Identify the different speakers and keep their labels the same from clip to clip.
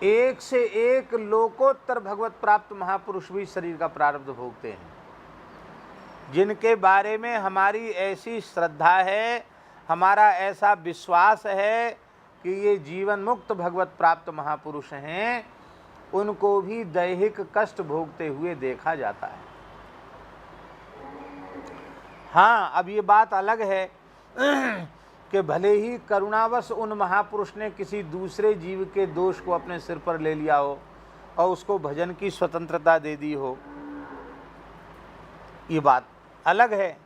Speaker 1: एक से एक लोकोत्तर भगवत प्राप्त महापुरुष भी शरीर का प्रारब्ध भोगते हैं, जिनके बारे में हमारी ऐसी श्रद्धा है, हमारा ऐसा विश्वास है कि ये जीवन मुक्त भगवत प्राप्त महापुरुष हैं, उनको भी दैहिक कष्ट भोगते हुए देखा जाता है। हाँ, अब ये बात अलग है कि भले ही करुणावश उन महापुरुष ने किसी दूसरे जीव के दोष को अपने सिर पर ले लिया हो और उसको भजन की स्वतंत्रता दे दी हो, ये बात अलग है,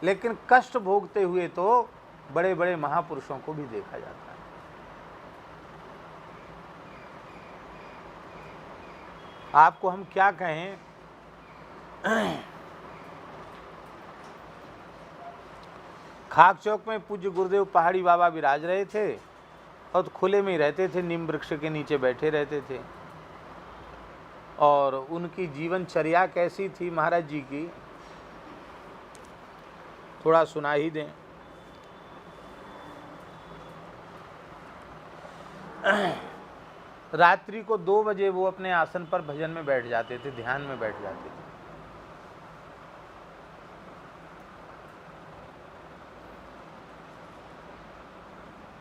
Speaker 1: लेकिन कष्ट भोगते हुए तो बड़े बड़े महापुरुषों को भी देखा जाता है। आपको हम क्या कहें, खाक चौक में पूज्य गुरुदेव पहाड़ी बाबा विराज रहे थे और खुले में ही रहते थे, नीम वृक्ष के नीचे बैठे रहते थे। और उनकी जीवनचर्या कैसी थी महाराज जी की, थोड़ा सुना ही दें। रात्रि को 2 बजे वो अपने आसन पर भजन में बैठ जाते थे, ध्यान में बैठ जाते थे।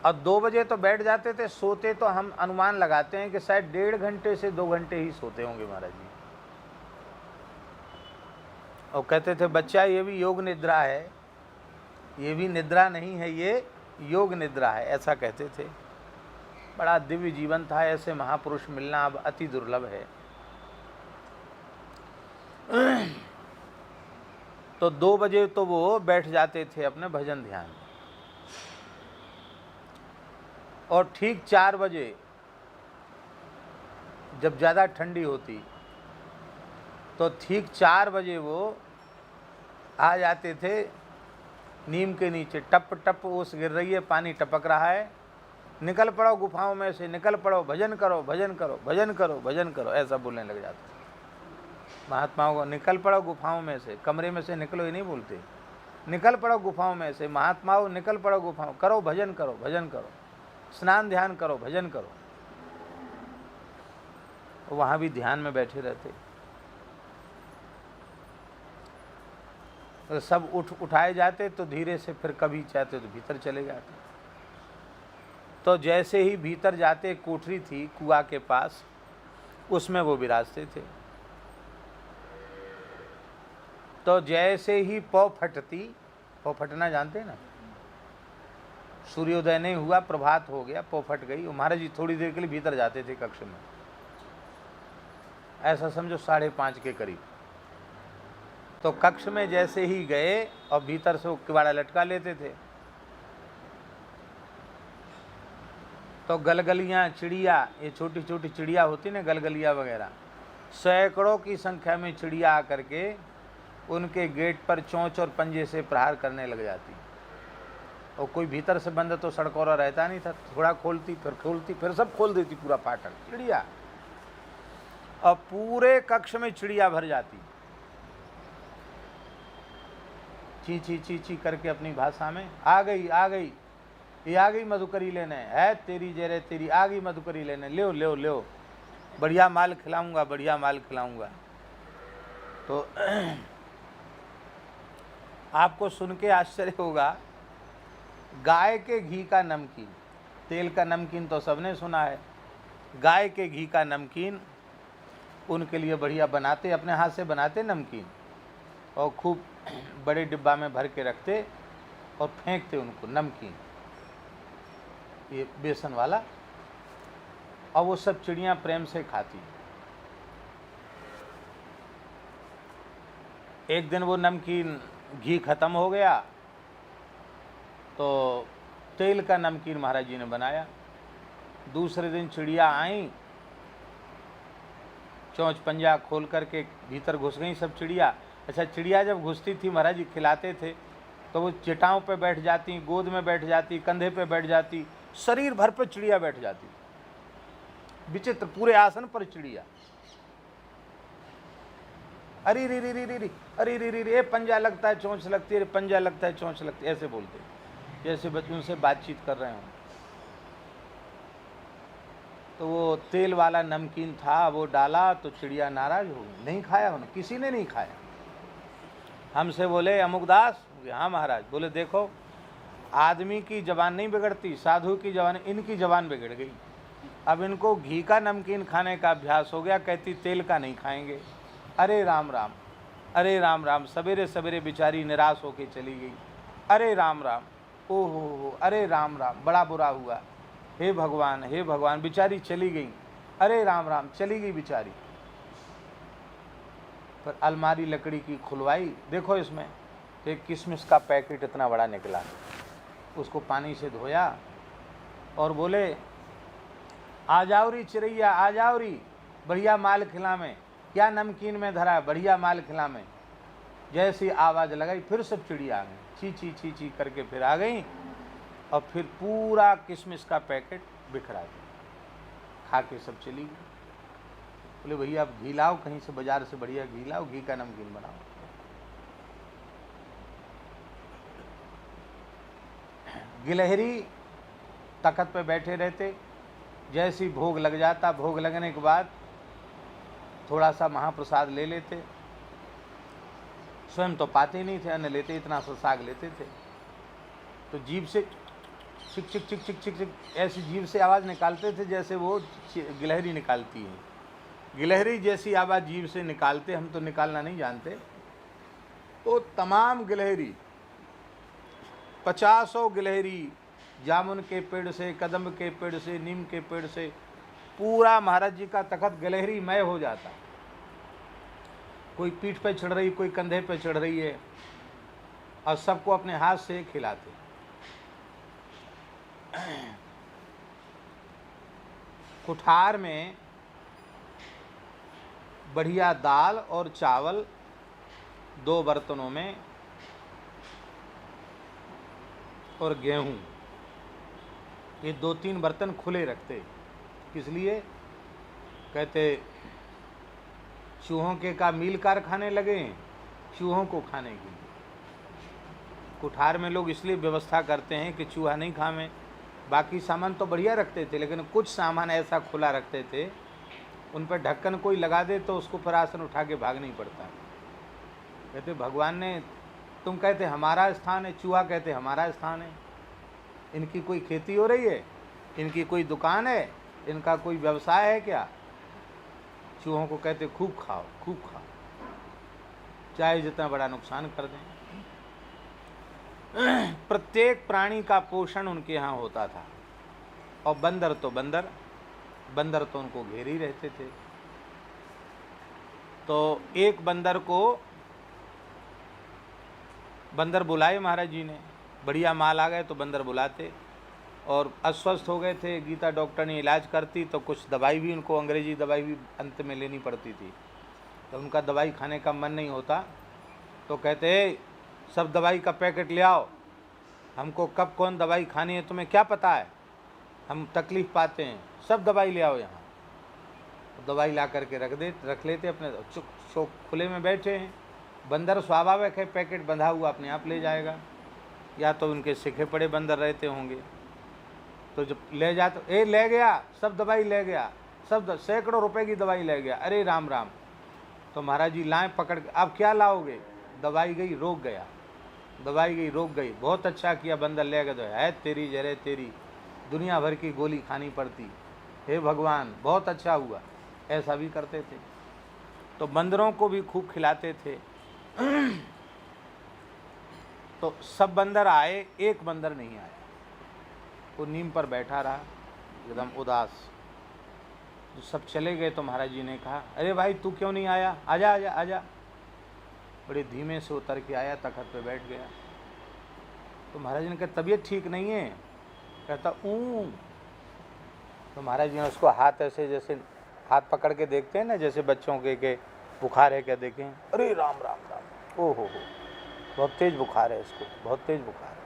Speaker 1: और 2 बजे तो बैठ जाते थे, सोते तो हम अनुमान लगाते हैं कि शायद 1.5 घंटे से 2 घंटे ही सोते होंगे महाराज जी। और कहते थे बच्चा ये भी योग निद्रा है, ये भी निद्रा नहीं है, ये योग निद्रा है, ऐसा कहते थे। बड़ा दिव्य जीवन था, ऐसे महापुरुष मिलना अब अति दुर्लभ है। तो 2 बजे तो वो बैठ जाते थे अपने भजन ध्यान में, और ठीक 4 बजे जब ज़्यादा ठंडी होती तो ठीक 4 बजे वो आ जाते थे नीम के नीचे। टप टप ओस गिर रही है, पानी टपक रहा है, निकल पड़ो गुफाओं में से, निकल पड़ो, भजन करो भजन करो भजन करो भजन करो, ऐसा बोलने लग जाते महात्माओं को। निकल पड़ो गुफाओं में से, कमरे में से निकलो ही नहीं बोलते, निकल पड़ो गुफाओं में से, महात्माओं निकल पड़ो गुफाओं, करो भजन करो भजन करो, स्नान ध्यान करो भजन करो। वहाँ भी ध्यान में बैठे रहते। तो सब उठाए जाते तो धीरे से फिर कभी चाहते तो भीतर चले जाते। तो जैसे ही भीतर जाते, कोठरी थी कुआं के पास, उसमें वो विराजते थे। तो जैसे ही पौ फटती, पौ फटना जानते हैं ना, सूर्योदय नहीं हुआ, प्रभात हो गया, पौ फट गई, महाराज जी थोड़ी देर के लिए भीतर जाते थे कक्ष में, ऐसा समझो 5:30 के करीब। तो कक्ष में जैसे ही गए और भीतर से वो किवाड़ा लटका लेते थे, तो गलगलियाँ चिड़िया, ये छोटी छोटी चिड़िया होती ना गलगलिया वगैरह, सैकड़ों की संख्या में चिड़िया आकर के उनके गेट पर चोंच और पंजे से प्रहार करने लग जाती। और कोई भीतर से बंद तो सड़कोरा रहता नहीं था, थोड़ा खोलती फिर सब खोल देती, पूरा फाटक चिड़िया, और पूरे कक्ष में चिड़िया भर जाती, ची ची ची ची करके अपनी भाषा में, आ गई ये आ गई मधुकरी लेने, है तेरी जरे तेरी आ गई मधुकरी लेने, लो लो लो, बढ़िया माल खिलाऊंगा बढ़िया माल खिलाऊंगा। तो आपको सुन के आश्चर्य होगा, गाय के घी का नमकीन, तेल का नमकीन तो सबने सुना है, गाय के घी का नमकीन उनके लिए बढ़िया बनाते, अपने हाथ से बनाते नमकीन, और खूब बड़े डिब्बा में भर के रखते और फेंकते उनको नमकीन, ये बेसन वाला, और वो सब चिड़ियाँ प्रेम से खाती। एक दिन वो नमकीन घी खत्म हो गया तो तेल का नमकीन महाराज जी ने बनाया। दूसरे दिन चिड़िया आई, चोंच पंजा खोल करके भीतर घुस गई सब चिड़िया। अच्छा, चिड़िया जब घुसती थी महाराज जी खिलाते थे तो वो चिटाओं पे बैठ जाती, गोद में बैठ जाती, कंधे पे बैठ जाती, शरीर भर पे चिड़िया बैठ जाती, विचित्र, पूरे आसन पर चिड़िया। अरे री री री री री अरे री री रे, पंजा लगता है चोंच लगती है, पंजा लगता है चोंच लगती है, ऐसे बोलते जैसे बच्चों से बातचीत कर रहे हों। तो वो तेल वाला नमकीन था, वो डाला तो चिड़िया नाराज हो गई, नहीं खाया उन्होंने, किसी ने नहीं खाया। हमसे बोले अमुकदास, हाँ महाराज। बोले देखो, आदमी की जबान नहीं बिगड़ती, साधु की जबान, इनकी जबान बिगड़ गई। अब इनको घी का नमकीन खाने का अभ्यास हो गया, कहती तेल का नहीं खाएंगे। अरे राम राम, अरे राम राम, सवेरे सवेरे बेचारी निराश होके चली गई। अरे राम राम, ओहो, अरे राम राम, बड़ा बुरा हुआ। हे भगवान, हे भगवान, बेचारी चली गई। अरे राम राम, चली गई बेचारी। पर अलमारी लकड़ी की खुलवाई, देखो इसमें एक किशमिश का पैकेट इतना बड़ा निकला। उसको पानी से धोया और बोले आ जाओ री चिड़ैया, आ जाओ री, बढ़िया माल खिला में, क्या नमकीन में धरा है, बढ़िया माल खिला में। जैसी आवाज़ लगाई फिर सब चिड़िया आ गई, ची ची ची ची करके फिर आ गई, और फिर पूरा किशमिश का पैकेट बिखरा दिया, खा के सब चली गई। बोले भैया आप घी लाओ कहीं से, बाजार से बढ़िया घी लाओ, घी का नमकीन बनाओ। गिलहरी तख्त पे बैठे रहते, जैसी भोग लग जाता, भोग लगने के बाद थोड़ा सा महाप्रसाद ले लेते, स्वयं तो पाते नहीं थे, अन्न लेते, इतना सा साग लेते थे, तो जीभ से चिक चिक चिक चिक चिक चिक ऐसी जीभ से आवाज़ निकालते थे जैसे वो गिलहरी निकालती है। गिलहरी जैसी आवाज़ जीभ से निकालते, हम तो निकालना नहीं जानते, तो तमाम गिलहरी, 50 गिलहरी, जामुन के पेड़ से, कदम्ब के पेड़ से, नीम के पेड़ से, पूरा महाराज जी का तख्त गिलहरी मय हो जाता। कोई पीठ पे चढ़ रही, कोई कंधे पे चढ़ रही है, और सबको अपने हाथ से खिलाते। कुठार में बढ़िया दाल और चावल 2 बर्तनों में, और गेहूं, ये 2-3 बर्तन खुले रखते। किस लिए? कहते चूहों के का मील कारखाने लगे, चूहों को खाने के लिए। कुठार में लोग इसलिए व्यवस्था करते हैं कि चूहा नहीं खावे। बाकी सामान तो बढ़िया रखते थे, लेकिन कुछ सामान ऐसा खुला रखते थे, उन पर ढक्कन कोई लगा दे तो उसको फिर आसन उठा के भाग नहीं पड़ता। कहते भगवान ने, तुम कहते हमारा स्थान है, चूहा कहते हमारा स्थान है। इनकी कोई खेती हो रही है, इनकी कोई दुकान है, इनका कोई व्यवसाय है क्या? चूहों को कहते खूब खाओ, खूब खाओ, चाहे जितना बड़ा नुकसान कर दें। प्रत्येक प्राणी का पोषण उनके यहाँ होता था। और बंदर तो बंदर, बंदर तो उनको घेरे ही रहते थे। तो एक बंदर को बंदर बुलाए महाराज जी ने, बढ़िया माल आ गए तो बंदर बुलाते, और अस्वस्थ हो गए थे, गीता डॉक्टर ने इलाज करती तो कुछ दवाई भी उनको, अंग्रेजी दवाई भी अंत में लेनी पड़ती थी। तो उनका दवाई खाने का मन नहीं होता, तो कहते सब दवाई का पैकेट ले आओ, हमको कब कौन दवाई खानी है तुम्हें क्या पता है, हम तकलीफ़ पाते हैं, सब दवाई ले आओ यहाँ। तो दवाई ला करके रख लेते, अपने चुप खुले में बैठे हैं। बंदर स्वाभाविक है, पैकेट बंधा हुआ अपने आप ले जाएगा, या तो उनके सीखे पड़े बंदर रहते होंगे। तो जब ले जाते, ले गया, सब दवाई ले गया, सब सैकड़ों रुपए की दवाई ले गया। अरे राम राम। तो महाराज जी लाए पकड़ के, अब क्या लाओगे? दवाई गई, रोक गया, दवाई गई, रोक गई। बहुत अच्छा किया, बंदर ले गया, तो है तेरी जरे तेरी, दुनिया भर की गोली खानी पड़ती, हे भगवान बहुत अच्छा हुआ। ऐसा भी करते थे। तो बंदरों को भी खूब खिलाते थे। तो सब बंदर आए, एक बंदर नहीं आया, वो नीम पर बैठा रहा एकदम उदास। जो सब चले गए तो महाराज जी ने कहा, अरे भाई तू क्यों नहीं आया, आजा आजा आजा। बड़े धीमे से उतर के आया, तख्त पे बैठ गया। तो महाराज जी ने कहा तबीयत ठीक नहीं है? कहता तो महाराज जी ने उसको हाथ ऐसे, जैसे हाथ पकड़ के देखते हैं ना, जैसे बच्चों के बुखार है क्या, देखें, अरे राम राम राम, ओ हो, बहुत तेज बुखार है इसको, बहुत तेज बुखार है,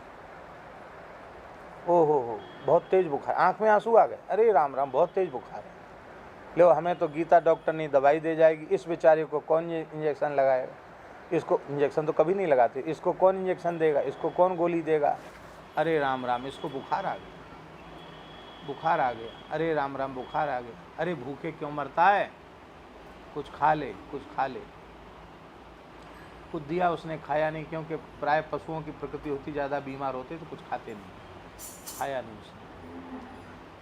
Speaker 1: ओ हो, बहुत तेज बुखार, आंख में आंसू आ गए, अरे राम राम बहुत तेज बुखार है। लो हमें तो गीता डॉक्टर ने दवाई दे जाएगी, इस बेचारे को कौन इंजेक्शन लगाएगा, इसको इंजेक्शन तो कभी नहीं लगाते, इसको कौन इंजेक्शन देगा, इसको कौन गोली देगा, अरे राम राम, इसको बुखार आ गया। बुखार आ गया, अरे राम राम बुखार आ गया, अरे भूखे क्यों मरता है, कुछ खा ले कुछ खा ले। कुछ दिया उसने, खाया नहीं, क्योंकि प्राय पशुओं की प्रकृति होती ज़्यादा बीमार होते तो कुछ खाते नहीं, खाया नहीं उसने,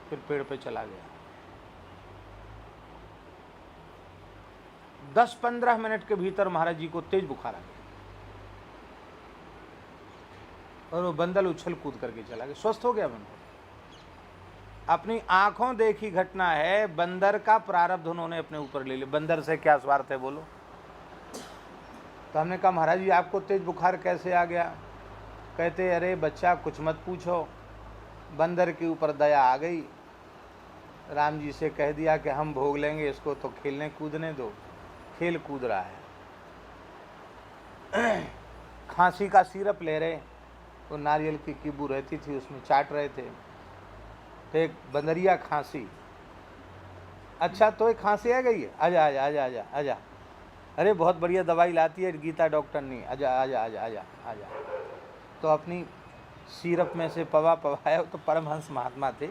Speaker 1: फिर पेड़ पे चला गया। 10-15 मिनट के भीतर महाराज जी को तेज बुखार आ गया और वो बंदर उछल कूद करके चला गया, स्वस्थ हो गया बंदर। अपनी आंखों देखी घटना है, बंदर का प्रारब्ध उन्होंने अपने ऊपर ले लिया। बंदर से क्या स्वार्थ है बोलो। तो हमने कहा महाराज जी आपको तेज बुखार कैसे आ गया। कहते अरे बच्चा कुछ मत पूछो, बंदर के ऊपर दया आ गई, राम जी से कह दिया कि हम भोग लेंगे इसको, तो खेलने कूदने दो। खेल कूद रहा है। खांसी का सिरप ले रहे, वो नारियल की कीबू रहती थी उसमें चाट रहे थे, तो एक बंदरिया खांसी, अच्छा तो एक खांसी आ गई है, आजा आजा आजा आजा आजा, अरे बहुत बढ़िया दवाई लाती है गीता डॉक्टर ने, आजा आजा आजा आजा आजा। तो अपनी सिरप में से पवाया, तो परमहंस महात्मा थे,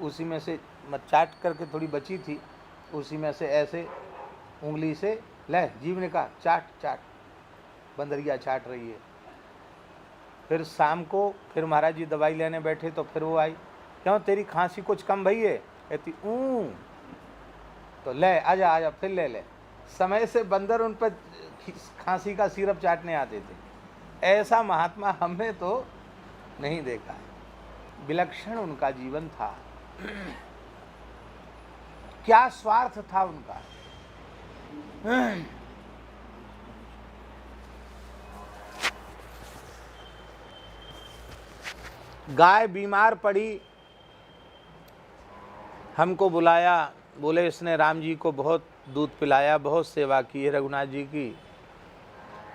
Speaker 1: उसी में से चाट करके थोड़ी बची थी, उसी में से ऐसे उंगली से ले जीव ने कहा चाट चाट, बंदरिया चाट रही है। फिर शाम को फिर महाराज जी दवाई लेने बैठे, तो फिर वो आई, क्यों तेरी खांसी कुछ कम भई है, कहती तो ले आजा आजा, फिर ले ले। समय से बंदर उन पर खांसी का सिरप चाटने आते थे। ऐसा महात्मा हमने तो नहीं देखा है, विलक्षण उनका जीवन था। क्या स्वार्थ था उनका। गाय बीमार पड़ी, हमको बुलाया, बोले इसने राम जी को बहुत दूध पिलाया, बहुत सेवा की है रघुनाथ जी की,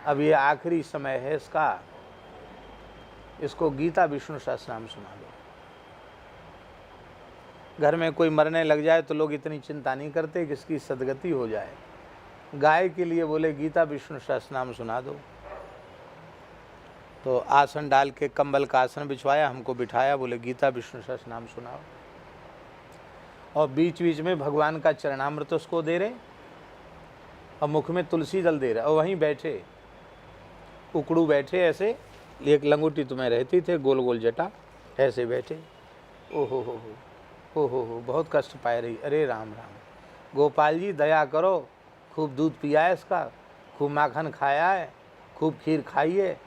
Speaker 1: अब ये आखिरी समय है इसका, इसको गीता विष्णु सहस्त्रनाम सुना दो। घर में कोई मरने लग जाए तो लोग इतनी चिंता नहीं करते कि इसकी सदगति हो जाए, गाय के लिए बोले गीता विष्णु सहस्त्रनाम सुना दो। तो आसन डाल के कंबल का आसन बिछवाया, हमको बिठाया, बोले गीता विष्णु सहस्त्रनाम सुनाओ, और बीच बीच में भगवान का चरणामृत उसको दे रहे और मुख में तुलसी जल दे रहे, और वहीं बैठे उकड़ू बैठे ऐसे, एक लंगोटी तुम्हें रहती थे, गोल गोल जटा, ऐसे बैठे। ओहो हो बहुत कष्ट पाए रही। अरे राम राम, गोपाल जी दया करो, खूब दूध पिया है इसका, खूब माखन खाया है, खूब खीर खाई है,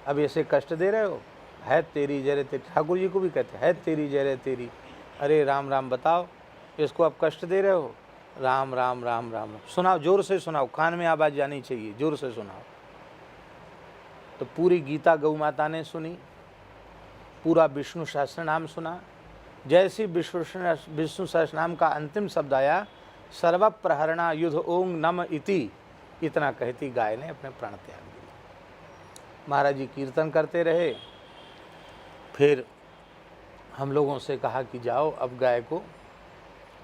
Speaker 1: अब ऐसे कष्ट दे रहे हो, है तेरी जय रे तेरी। ठाकुर जी को भी कहते है तेरी जय रे तेरी। अरे राम राम बताओ, इसको अब कष्ट दे रहे हो, राम राम राम राम। सुनाओ, जोर से सुनाओ, कान में आवाज़ जानी चाहिए, जोर से सुनाओ। तो पूरी गीता गौ माता ने सुनी, पूरा विष्णु सहस्त्रनाम सुना। जैसी विष्णु सहस्त्रनाम का अंतिम शब्द आया, सर्व प्रहरणा युद्ध ओंग नम इति, इतना कहती गाय ने अपने प्राण त्याग दिए। महाराज जी कीर्तन करते रहे। फिर हम लोगों से कहा कि जाओ अब गाय को,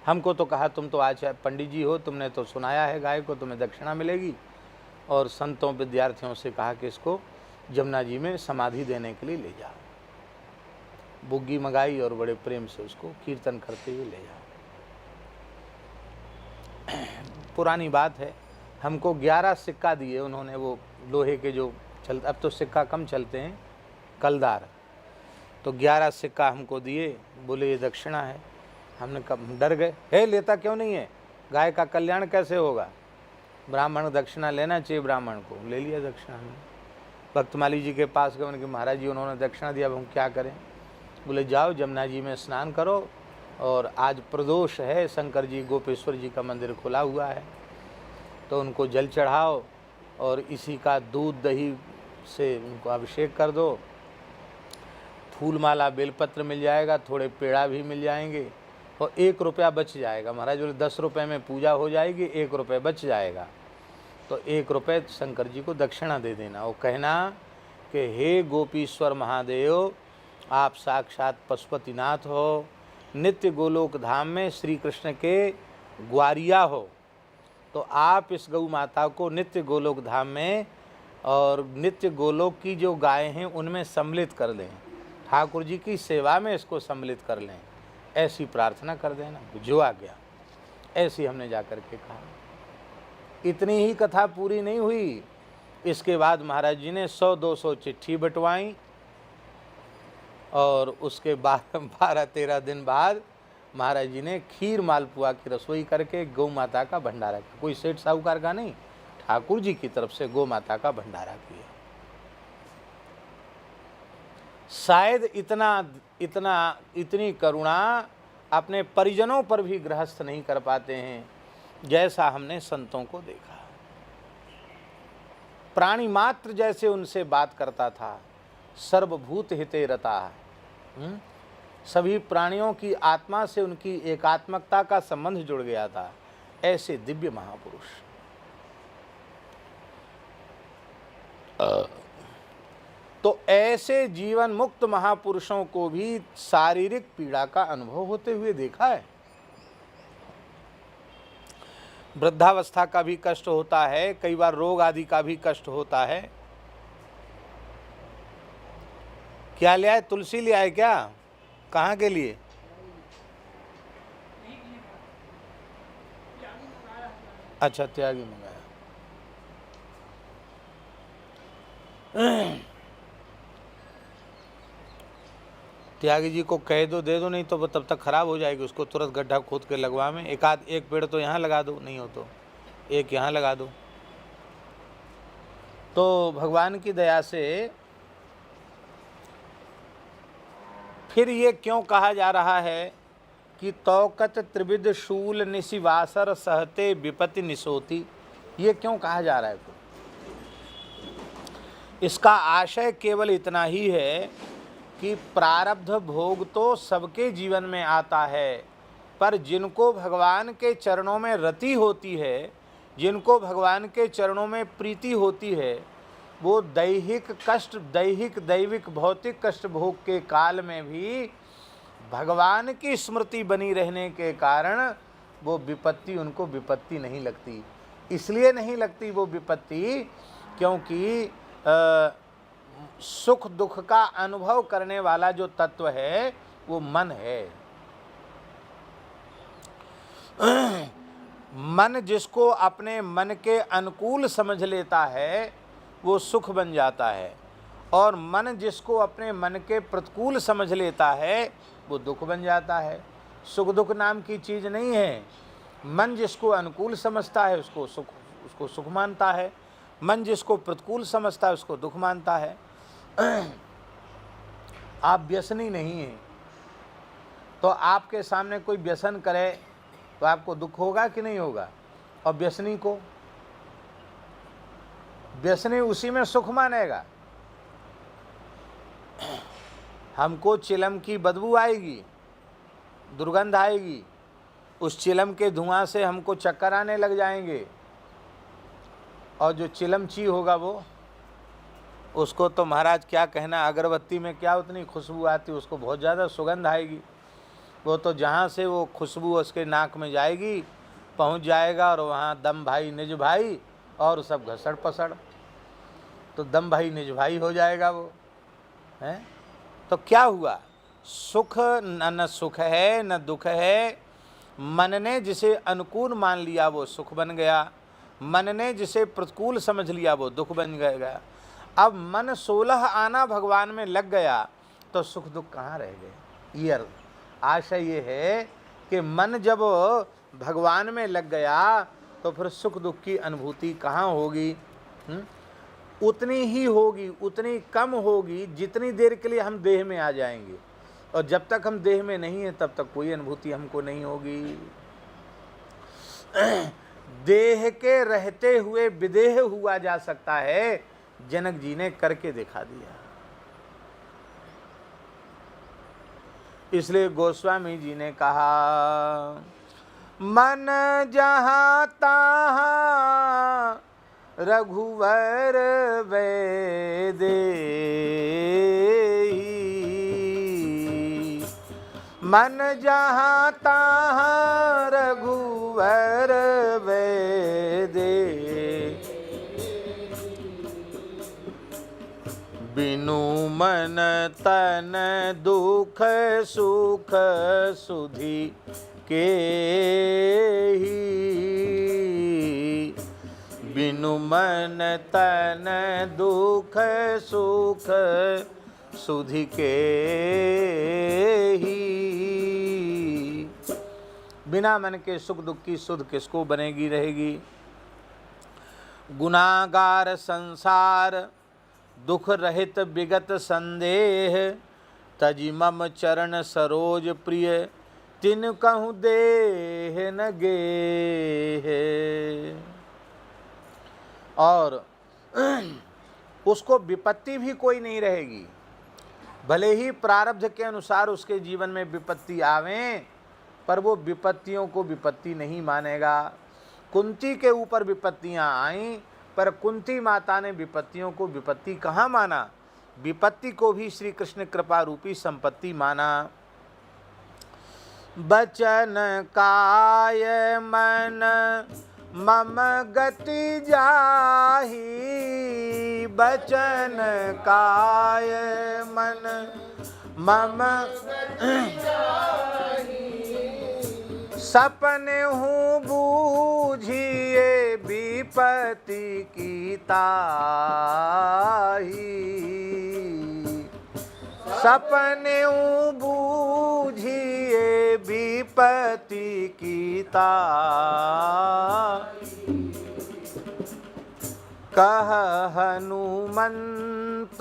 Speaker 1: हमको तो कहा तुम तो आज पंडित जी हो, तुमने तो सुनाया है गाय को, तुम्हें दक्षिणा मिलेगी, और संतों विद्यार्थियों से कहा कि इसको जमुना जी में समाधि देने के लिए ले जाओ। बुग्गी मंगाई और बड़े प्रेम से उसको कीर्तन करते हुए ले जाओ। पुरानी बात है, हमको 11 सिक्का दिए उन्होंने, वो लोहे के जो चलते, अब तो सिक्का कम चलते हैं, कलदार, तो 11 सिक्का हमको दिए, बोले ये दक्षिणा है। हमने कब डर गए, हे लेता क्यों नहीं है, गाय का कल्याण कैसे होगा, ब्राह्मण दक्षिणा लेना चाहिए, ब्राह्मण को ले लिया दक्षिणा। हमने भक्तमाली जी के पास गए, उनके महाराज जी उन्होंने दक्षिणा दिया, अब हम क्या करें। बोले जाओ जमुना जी में स्नान करो, और आज प्रदोष है, शंकर जी गोपेश्वर जी का मंदिर खुला हुआ है, तो उनको जल चढ़ाओ और इसी का दूध दही से उनको अभिषेक कर दो, फूल माला बेलपत्र मिल जाएगा, थोड़े पेड़ा भी मिल जाएंगे, और 1 रुपया बच जाएगा। महाराज बोले 10 रुपये में पूजा हो जाएगी, 1 रुपये बच जाएगा, तो 1 रुपये शंकर जी को दक्षिणा दे देना, और कहना कि हे गोपीश्वर महादेव, आप साक्षात पशुपतिनाथ हो, नित्य गोलोक धाम में श्री कृष्ण के ग्वारिया हो, तो आप इस गौ माता को नित्य गोलोक धाम में और नित्य गोलोक की जो गाय हैं उनमें सम्मिलित कर लें, ठाकुर जी की सेवा में इसको सम्मिलित कर लें, ऐसी प्रार्थना कर देना, जो आ गया ऐसी हमने जाकर के कहा। इतनी ही कथा पूरी नहीं हुई, इसके बाद महाराज जी ने 100-200 चिट्ठी बंटवाई और उसके बाद 12-13 दिन बाद महाराज जी ने खीर मालपुआ की रसोई करके गौ माता का भंडारा किया। कोई सेठ साहूकार का नहीं, ठाकुर जी की तरफ से गौ माता का भंडारा किया। शायद इतनी करुणा अपने परिजनों पर भी गृहस्थ नहीं कर पाते हैं जैसा हमने संतों को देखा। प्राणी मात्र जैसे उनसे बात करता था, सर्वभूत हिते रता, सभी प्राणियों की आत्मा से उनकी एकात्मकता का संबंध जुड़ गया था। ऐसे दिव्य महापुरुष। तो ऐसे जीवन मुक्त महापुरुषों को भी शारीरिक पीड़ा का अनुभव होते हुए देखा है। वृद्धावस्था का भी कष्ट होता है, कई बार रोग आदि का भी कष्ट होता है। क्या ले आए? तुलसी ले आए क्या? कहाँ के लिए? अच्छा, त्यागी मंगाया। त्यागी जी को कह दो, दे दो, नहीं तो वो तब तक खराब हो जाएगी। उसको तुरंत गड्ढा खोद के लगवा में एक पेड़ तो यहाँ लगा दो, नहीं हो तो एक यहाँ लगा दो। तो भगवान की दया से फिर ये क्यों कहा जा रहा है कि तौकत त्रिविध शूल निशिवासर सहते विपत्ति निशोती, ये क्यों कहा जा रहा है? इसका आशय केवल इतना ही है कि प्रारब्ध भोग तो सबके जीवन में आता है, पर जिनको भगवान के चरणों में रति होती है, जिनको भगवान के चरणों में प्रीति होती है, वो दैहिक कष्ट, दैविक भौतिक कष्ट भोग के काल में भी भगवान की स्मृति बनी रहने के कारण वो विपत्ति उनको विपत्ति नहीं लगती। इसलिए नहीं लगती वो विपत्ति क्योंकि सुख दुख का अनुभव करने वाला जो तत्व है वो मन है। मन जिसको अपने मन के अनुकूल समझ लेता है वो सुख बन जाता है, और मन जिसको अपने मन के प्रतिकूल समझ लेता है वो दुख बन जाता है। सुख दुख नाम की चीज़ नहीं है। मन जिसको अनुकूल समझता है उसको सुख मानता है, मन जिसको प्रतिकूल समझता है उसको दुख मानता है। आप व्यसनी नहीं हैं, तो आपके सामने कोई व्यसन करे तो आपको दुख होगा कि नहीं होगा? और व्यसनी उसी में सुख मानेगा। हमको चिलम की बदबू आएगी, दुर्गंध आएगी, उस चिलम के धुआं से हमको चक्कर आने लग जाएंगे, और जो चिलमची होगा वो, उसको तो महाराज क्या कहना, अगरबत्ती में क्या उतनी खुशबू आती, उसको बहुत ज़्यादा सुगंध आएगी। वो तो जहाँ से वो खुशबू उसके नाक में जाएगी पहुँच जाएगा, और वहाँ दम भाई निज भाई और सब घसड़ पसड़, तो दम भाई निज भाई हो जाएगा वो है। तो क्या हुआ? सुख न सुख है न दुख है। मन ने जिसे अनुकूल मान लिया वो सुख बन गया, मन ने जिसे प्रतिकूल समझ लिया वो दुख बन गया। अब मन 16 आना भगवान में लग गया तो सुख दुख कहाँ रह गए? ये आशय ये है कि मन जब भगवान में लग गया तो फिर सुख दुख की अनुभूति कहाँ होगी? उतनी ही होगी, उतनी कम होगी जितनी देर के लिए हम देह में आ जाएंगे, और जब तक हम देह में नहीं हैं तब तक कोई अनुभूति हमको नहीं होगी। देह के रहते हुए विदेह हुआ जा सकता है, जनक जी ने करके दिखा दिया। इसलिए गोस्वामी जी ने कहा, मन जहाँ तहाँ रघुवर वेदे, मन जहाँ तहाँ रघुवर वेदे, बिनु मन तन दुख सुख सुधि के ही, बिनु मन तन दुख सुख सुधि के ही। बिना मन के सुख दुख की सुध किसको बनेगी रहेगी। गुनागार संसार दुख रहित विगत संदेह, तजि मम चरण सरोज प्रिय तिन कहूँ देह न गेह। और उसको विपत्ति भी कोई नहीं रहेगी, भले ही प्रारब्ध के अनुसार उसके जीवन में विपत्ति आवें, पर वो विपत्तियों को विपत्ति नहीं मानेगा। कुंती के ऊपर विपत्तियां आईं, पर कुंती माता ने विपत्तियों को विपत्ति कहाँ माना, विपत्ति को भी श्री कृष्ण कृपा रूपी संपत्ति माना। बचन काय मन मम गति जाहि, बचन काय मन मम सपने हूँ बूझिए विपत्ति की ताही, सपने हूँ बूझिए विपत्ति की ताही। कह हनुमंत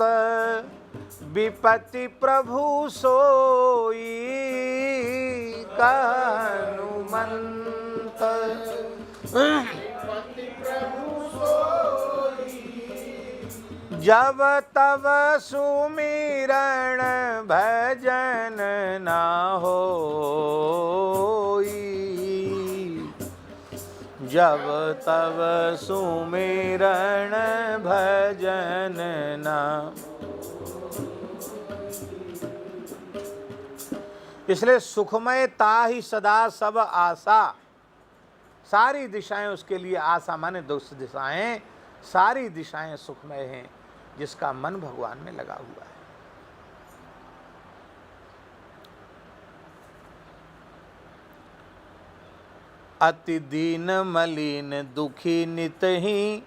Speaker 1: विपत्ति प्रभु सोई, कह हनुमंत विपत्ति प्रभु सोई, जब तब सुमिरण भजन न होई, जब तब सुमिरण भजन न। इसलिए सुखमय ताहि सदा सब आशा, सारी दिशाएं उसके लिए आशा माने दोस्त दिशाएं, सारी दिशाएं सुखमय हैं जिसका मन भगवान में लगा हुआ है। अति दीन मलिन दुखी नितहि,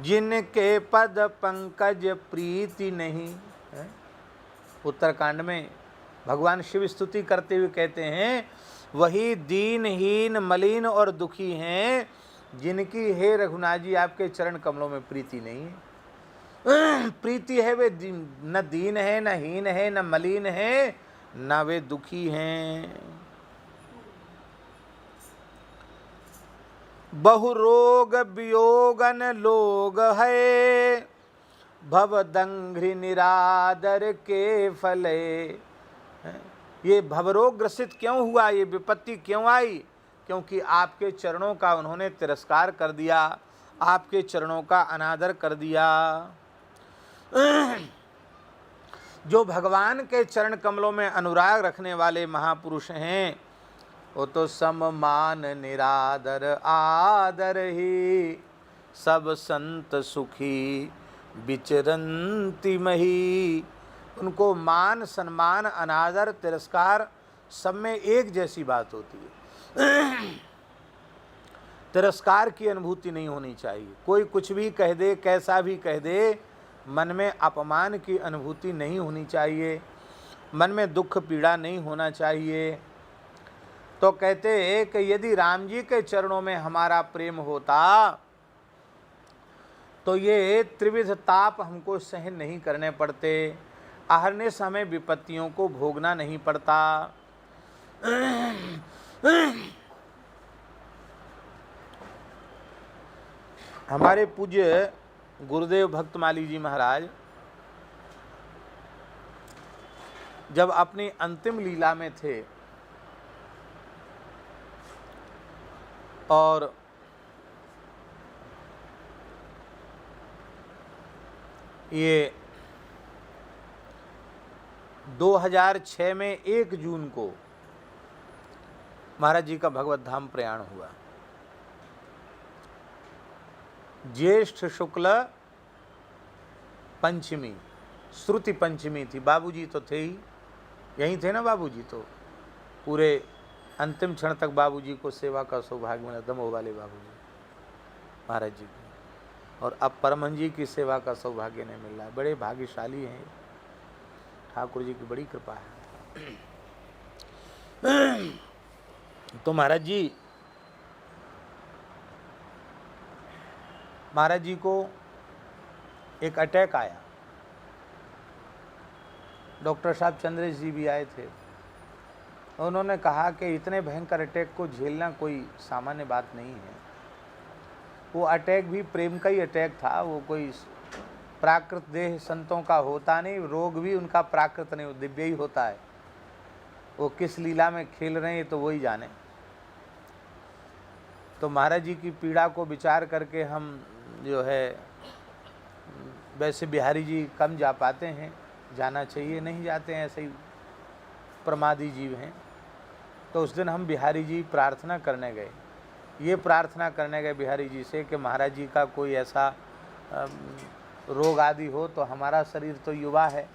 Speaker 1: जिनके पद पंकज प्रीति नहीं। उत्तरकांड में भगवान शिव स्तुति करते हुए कहते हैं, वही दीनहीन मलिन और दुखी हैं जिनकी हे रघुनाथ जी आपके चरण कमलों में प्रीति नहीं है। प्रीति है वे न दीन है, न हीन है, न मलिन है, न वे दुखी हैं। बहु रोग वियोगन लोग है, भव दंघ्रि निरादर के फले। ये भवरोग ग्रसित क्यों हुआ, ये विपत्ति क्यों आई? क्योंकि आपके चरणों का उन्होंने तिरस्कार कर दिया, आपके चरणों का अनादर कर दिया। जो भगवान के चरण कमलों में अनुराग रखने वाले महापुरुष हैं, वो तो सममान निरादर आदर ही, सब संत सुखी विचरंती मही। उनको मान सम्मान अनादर तिरस्कार सब में एक जैसी बात होती है। तिरस्कार की अनुभूति नहीं होनी चाहिए। कोई कुछ भी कह दे, कैसा भी कह दे, मन में अपमान की अनुभूति नहीं होनी चाहिए, मन में दुख पीड़ा नहीं होना चाहिए। तो कहते हैं कि यदि राम जी के चरणों में हमारा प्रेम होता तो ये त्रिविध ताप हमको सहन नहीं करने पड़ते, अहरनिश हमें विपत्तियों को भोगना नहीं पड़ता। हमारे पूज्य गुरुदेव भक्तमाली जी महाराज जब अपनी अंतिम लीला में थे और ये 2006 में 1 जून को महाराज जी का भगवत धाम प्रयाण हुआ। ज्येष्ठ शुक्ल पंचमी श्रुति पंचमी थी। बाबूजी तो थे ही, यहीं थे ना बाबूजी, तो पूरे अंतिम क्षण तक बाबूजी को सेवा का सौभाग्य मिला, दमोह वाले बाबूजी महाराज जी को। और अब परमहंस जी की सेवा का सौभाग्य नहीं मिल रहा है। बड़े भाग्यशाली हैं, ठाकुर जी की बड़ी कृपा है। तो महाराज जी को एक अटैक आया। डॉक्टर साहब चंद्रेश जी भी आए थे। उन्होंने कहा कि इतने भयंकर अटैक को झेलना कोई सामान्य बात नहीं है। वो अटैक भी प्रेम का ही अटैक था, वो कोई प्राकृत देह संतों का होता नहीं, रोग भी उनका प्राकृत नहीं, वो दिव्य ही होता है। वो किस लीला में खेल रहे हैं तो वही जाने। तो महाराज जी की पीड़ा को विचार करके हम जो है, वैसे बिहारी जी कम जा पाते हैं, जाना चाहिए, नहीं जाते हैं, ऐसे ही प्रमादी जीव हैं। तो उस दिन हम बिहारी जी प्रार्थना करने गए, ये प्रार्थना करने गए बिहारी जी से कि महाराज जी का कोई ऐसा रोग आदि हो तो हमारा शरीर तो युवा है,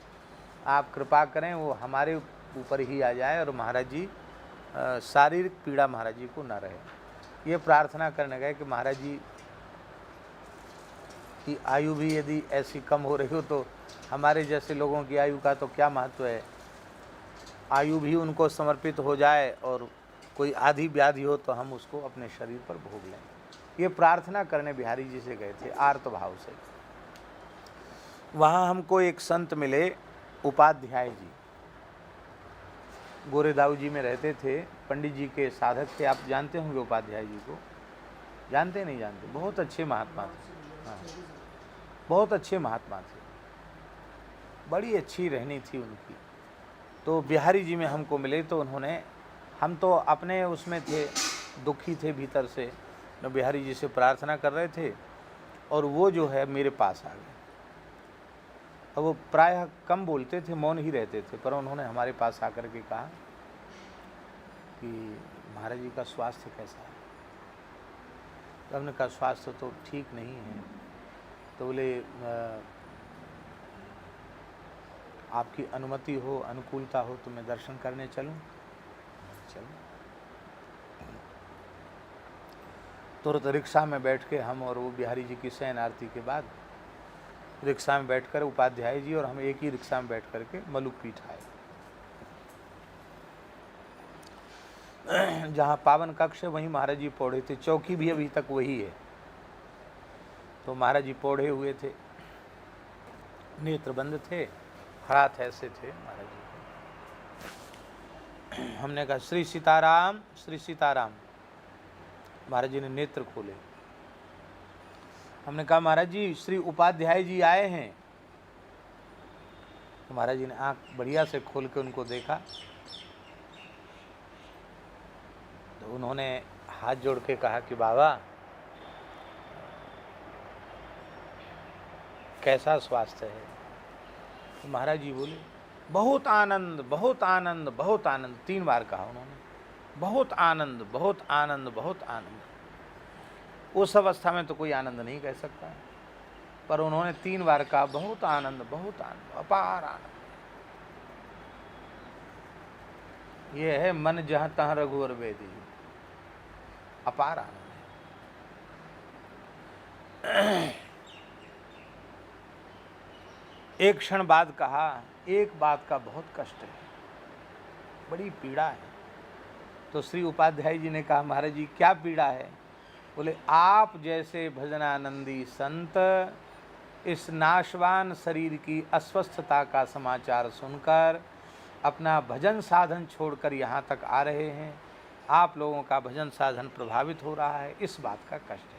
Speaker 1: आप कृपा करें वो हमारे ऊपर ही आ जाए और महाराज जी शारीरिक पीड़ा महाराज जी को न रहे। ये प्रार्थना करने गए कि महाराज जी की आयु भी यदि ऐसी कम हो रही हो तो हमारे जैसे लोगों की आयु का तो क्या महत्व है, आयु भी उनको समर्पित हो जाए और कोई आधी व्याधि हो तो हम उसको अपने शरीर पर भोग लें। ये प्रार्थना करने बिहारी जी से गए थे आर्त भाव से। वहाँ हमको एक संत मिले, उपाध्याय जी, गोरेदाऊ जी में रहते थे, पंडित जी के साधक थे। आप जानते होंगे उपाध्याय जी को, जानते नहीं जानते, बहुत अच्छे महात्मा थे। हाँ, बहुत अच्छे महात्मा थे, बड़ी अच्छी रहनी थी उनकी। तो बिहारी जी में हमको मिले तो उन्होंने, हम तो अपने उसमें थे, दुखी थे भीतर से, न बिहारी जी से प्रार्थना कर रहे थे और वो जो है मेरे पास आ गए। अब वो प्रायः कम बोलते थे, मौन ही रहते थे, पर उन्होंने हमारे पास आकर के कहा कि महाराज जी का स्वास्थ्य कैसा है। तो हमने कहा स्वास्थ्य तो ठीक नहीं है। तो बोले आपकी अनुमति हो, अनुकूलता हो तो मैं दर्शन करने चलूं? चलो। तुरंत रिक्शा में बैठ के हम और वो बिहारी जी की शयन आरती के बाद रिक्शा में बैठकर उपाध्याय जी और हम एक ही रिक्शा में बैठ करके मलुक पीठ आए, जहाँ पावन कक्ष है वहीं महाराज जी पौढ़े थे। चौकी भी अभी तक वही है। तो महाराज जी पौढ़े हुए थे, नेत्र बंद थे, हाथ ऐसे थे महाराज जी। हमने कहा श्री सीताराम, श्री सीताराम। महाराज जी ने नेत्र खोले। हमने कहा महाराज जी श्री उपाध्याय जी आए हैं। तो महाराज जी ने आंख बढ़िया से खोल के उनको देखा। तो उन्होंने हाथ जोड़ के कहा कि बाबा कैसा स्वास्थ्य है। तो महाराज जी बोले बहुत आनंद, बहुत आनंद, बहुत आनंद। 3 बार कहा उन्होंने, बहुत आनंद, बहुत आनंद, बहुत आनंद। उस अवस्था में तो कोई आनंद नहीं कह सकता है, पर उन्होंने 3 बार कहा बहुत आनंद, बहुत आनंद, अपार आनंद। ये है मन जहाँ तहाँ रघुवर वेदी, अपार आनंद है। एक क्षण बाद कहा एक बात का बहुत कष्ट है, बड़ी पीड़ा है। तो श्री उपाध्याय जी ने कहा महाराज जी क्या पीड़ा है। बोले आप जैसे भजनानंदी संत इस नाशवान शरीर की अस्वस्थता का समाचार सुनकर अपना भजन साधन छोड़कर यहाँ तक आ रहे हैं। आप लोगों का भजन साधन प्रभावित हो रहा है, इस बात का कष्ट है।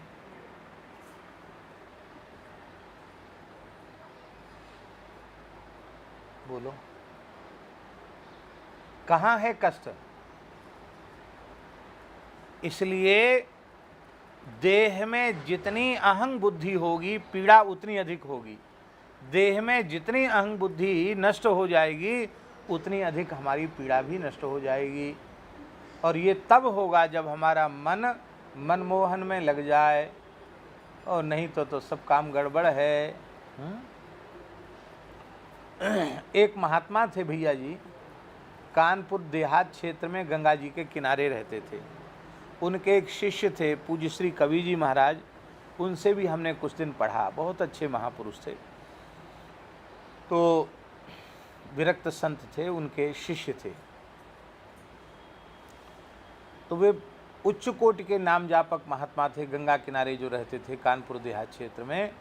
Speaker 1: बोलो कहाँ है कष्ट। इसलिए देह में जितनी अहंग बुद्धि होगी पीड़ा उतनी अधिक होगी। देह में जितनी अहंग बुद्धि नष्ट हो जाएगी उतनी अधिक हमारी पीड़ा भी नष्ट हो जाएगी। और ये तब होगा जब हमारा मन मनमोहन में लग जाए, और नहीं तो सब काम गड़बड़ है। एक महात्मा थे भैया जी, कानपुर देहात क्षेत्र में गंगा जी के किनारे रहते थे। उनके एक शिष्य थे पूज्य श्री कवि जी महाराज, उनसे भी हमने कुछ दिन पढ़ा। बहुत अच्छे महापुरुष थे। तो विरक्त संत थे, उनके शिष्य थे। तो वे उच्च कोटि के नाम जापक महात्मा थे, गंगा किनारे जो रहते थे कानपुर देहात क्षेत्र में।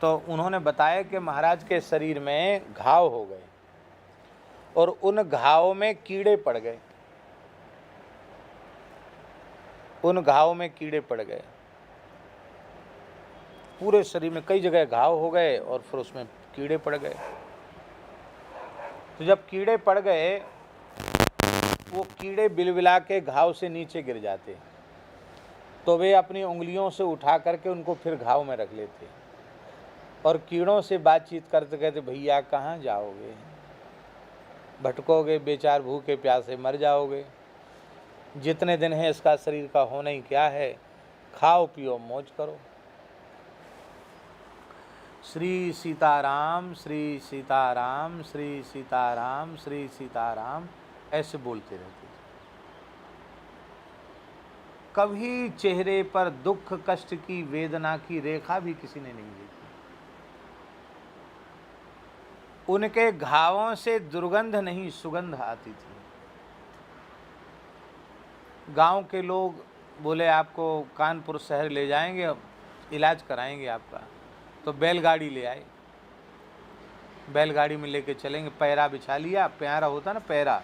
Speaker 1: तो उन्होंने बताया कि महाराज के शरीर में घाव हो गए और उन घावों में कीड़े पड़ गए, उन घावों में कीड़े पड़ गए। पूरे शरीर में कई जगह घाव हो गए और फिर उसमें कीड़े पड़ गए। तो जब कीड़े पड़ गए, वो कीड़े बिलबिला के घाव से नीचे गिर जाते, तो वे अपनी उंगलियों से उठा करके उनको फिर घाव में रख लेते और कीड़ों से बातचीत करते कहते, भैया कहाँ जाओगे, भटकोगे, बेचार भूखे प्यासे मर जाओगे, जितने दिन है इसका शरीर का होना ही क्या है, खाओ पियो मौज करो। श्री सीताराम, श्री सीताराम, श्री सीताराम, श्री सीताराम ऐसे बोलते रहते थे। कभी चेहरे पर दुख कष्ट की वेदना की रेखा भी किसी ने नहीं देखी। उनके घावों से दुर्गंध नहीं सुगंध आती थी। गांव के लोग बोले आपको कानपुर शहर ले जाएंगे, इलाज कराएंगे आपका, तो बैलगाड़ी ले आए। बैलगाड़ी में लेके चलेंगे, पैरा बिछा लिया, प्यारा होता ना पैरा,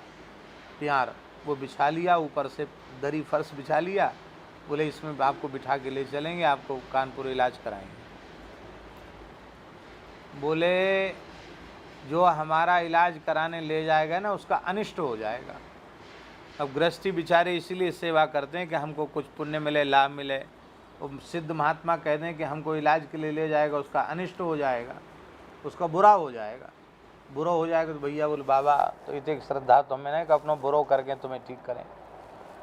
Speaker 1: प्यार, वो बिछा लिया, ऊपर से दरी फर्श बिछा लिया। बोले इसमें आपको बिठा के ले चलेंगे, आपको कानपुर इलाज कराएंगे। बोले जो हमारा इलाज कराने ले जाएगा ना, उसका अनिष्ट हो जाएगा। अब गृहस्थी बेचारे इसीलिए सेवा करते हैं कि हमको कुछ पुण्य मिले, लाभ मिले। वो सिद्ध महात्मा कहते हैं कि हमको इलाज के लिए ले जाएगा, उसका अनिष्ट हो जाएगा, उसका बुरा हो जाएगा। बुरा हो जाएगा तो भैया बोले बाबा तो इतनी श्रद्धा तो हमें नहीं कि अपना बुरा करके तुम्हें ठीक करें।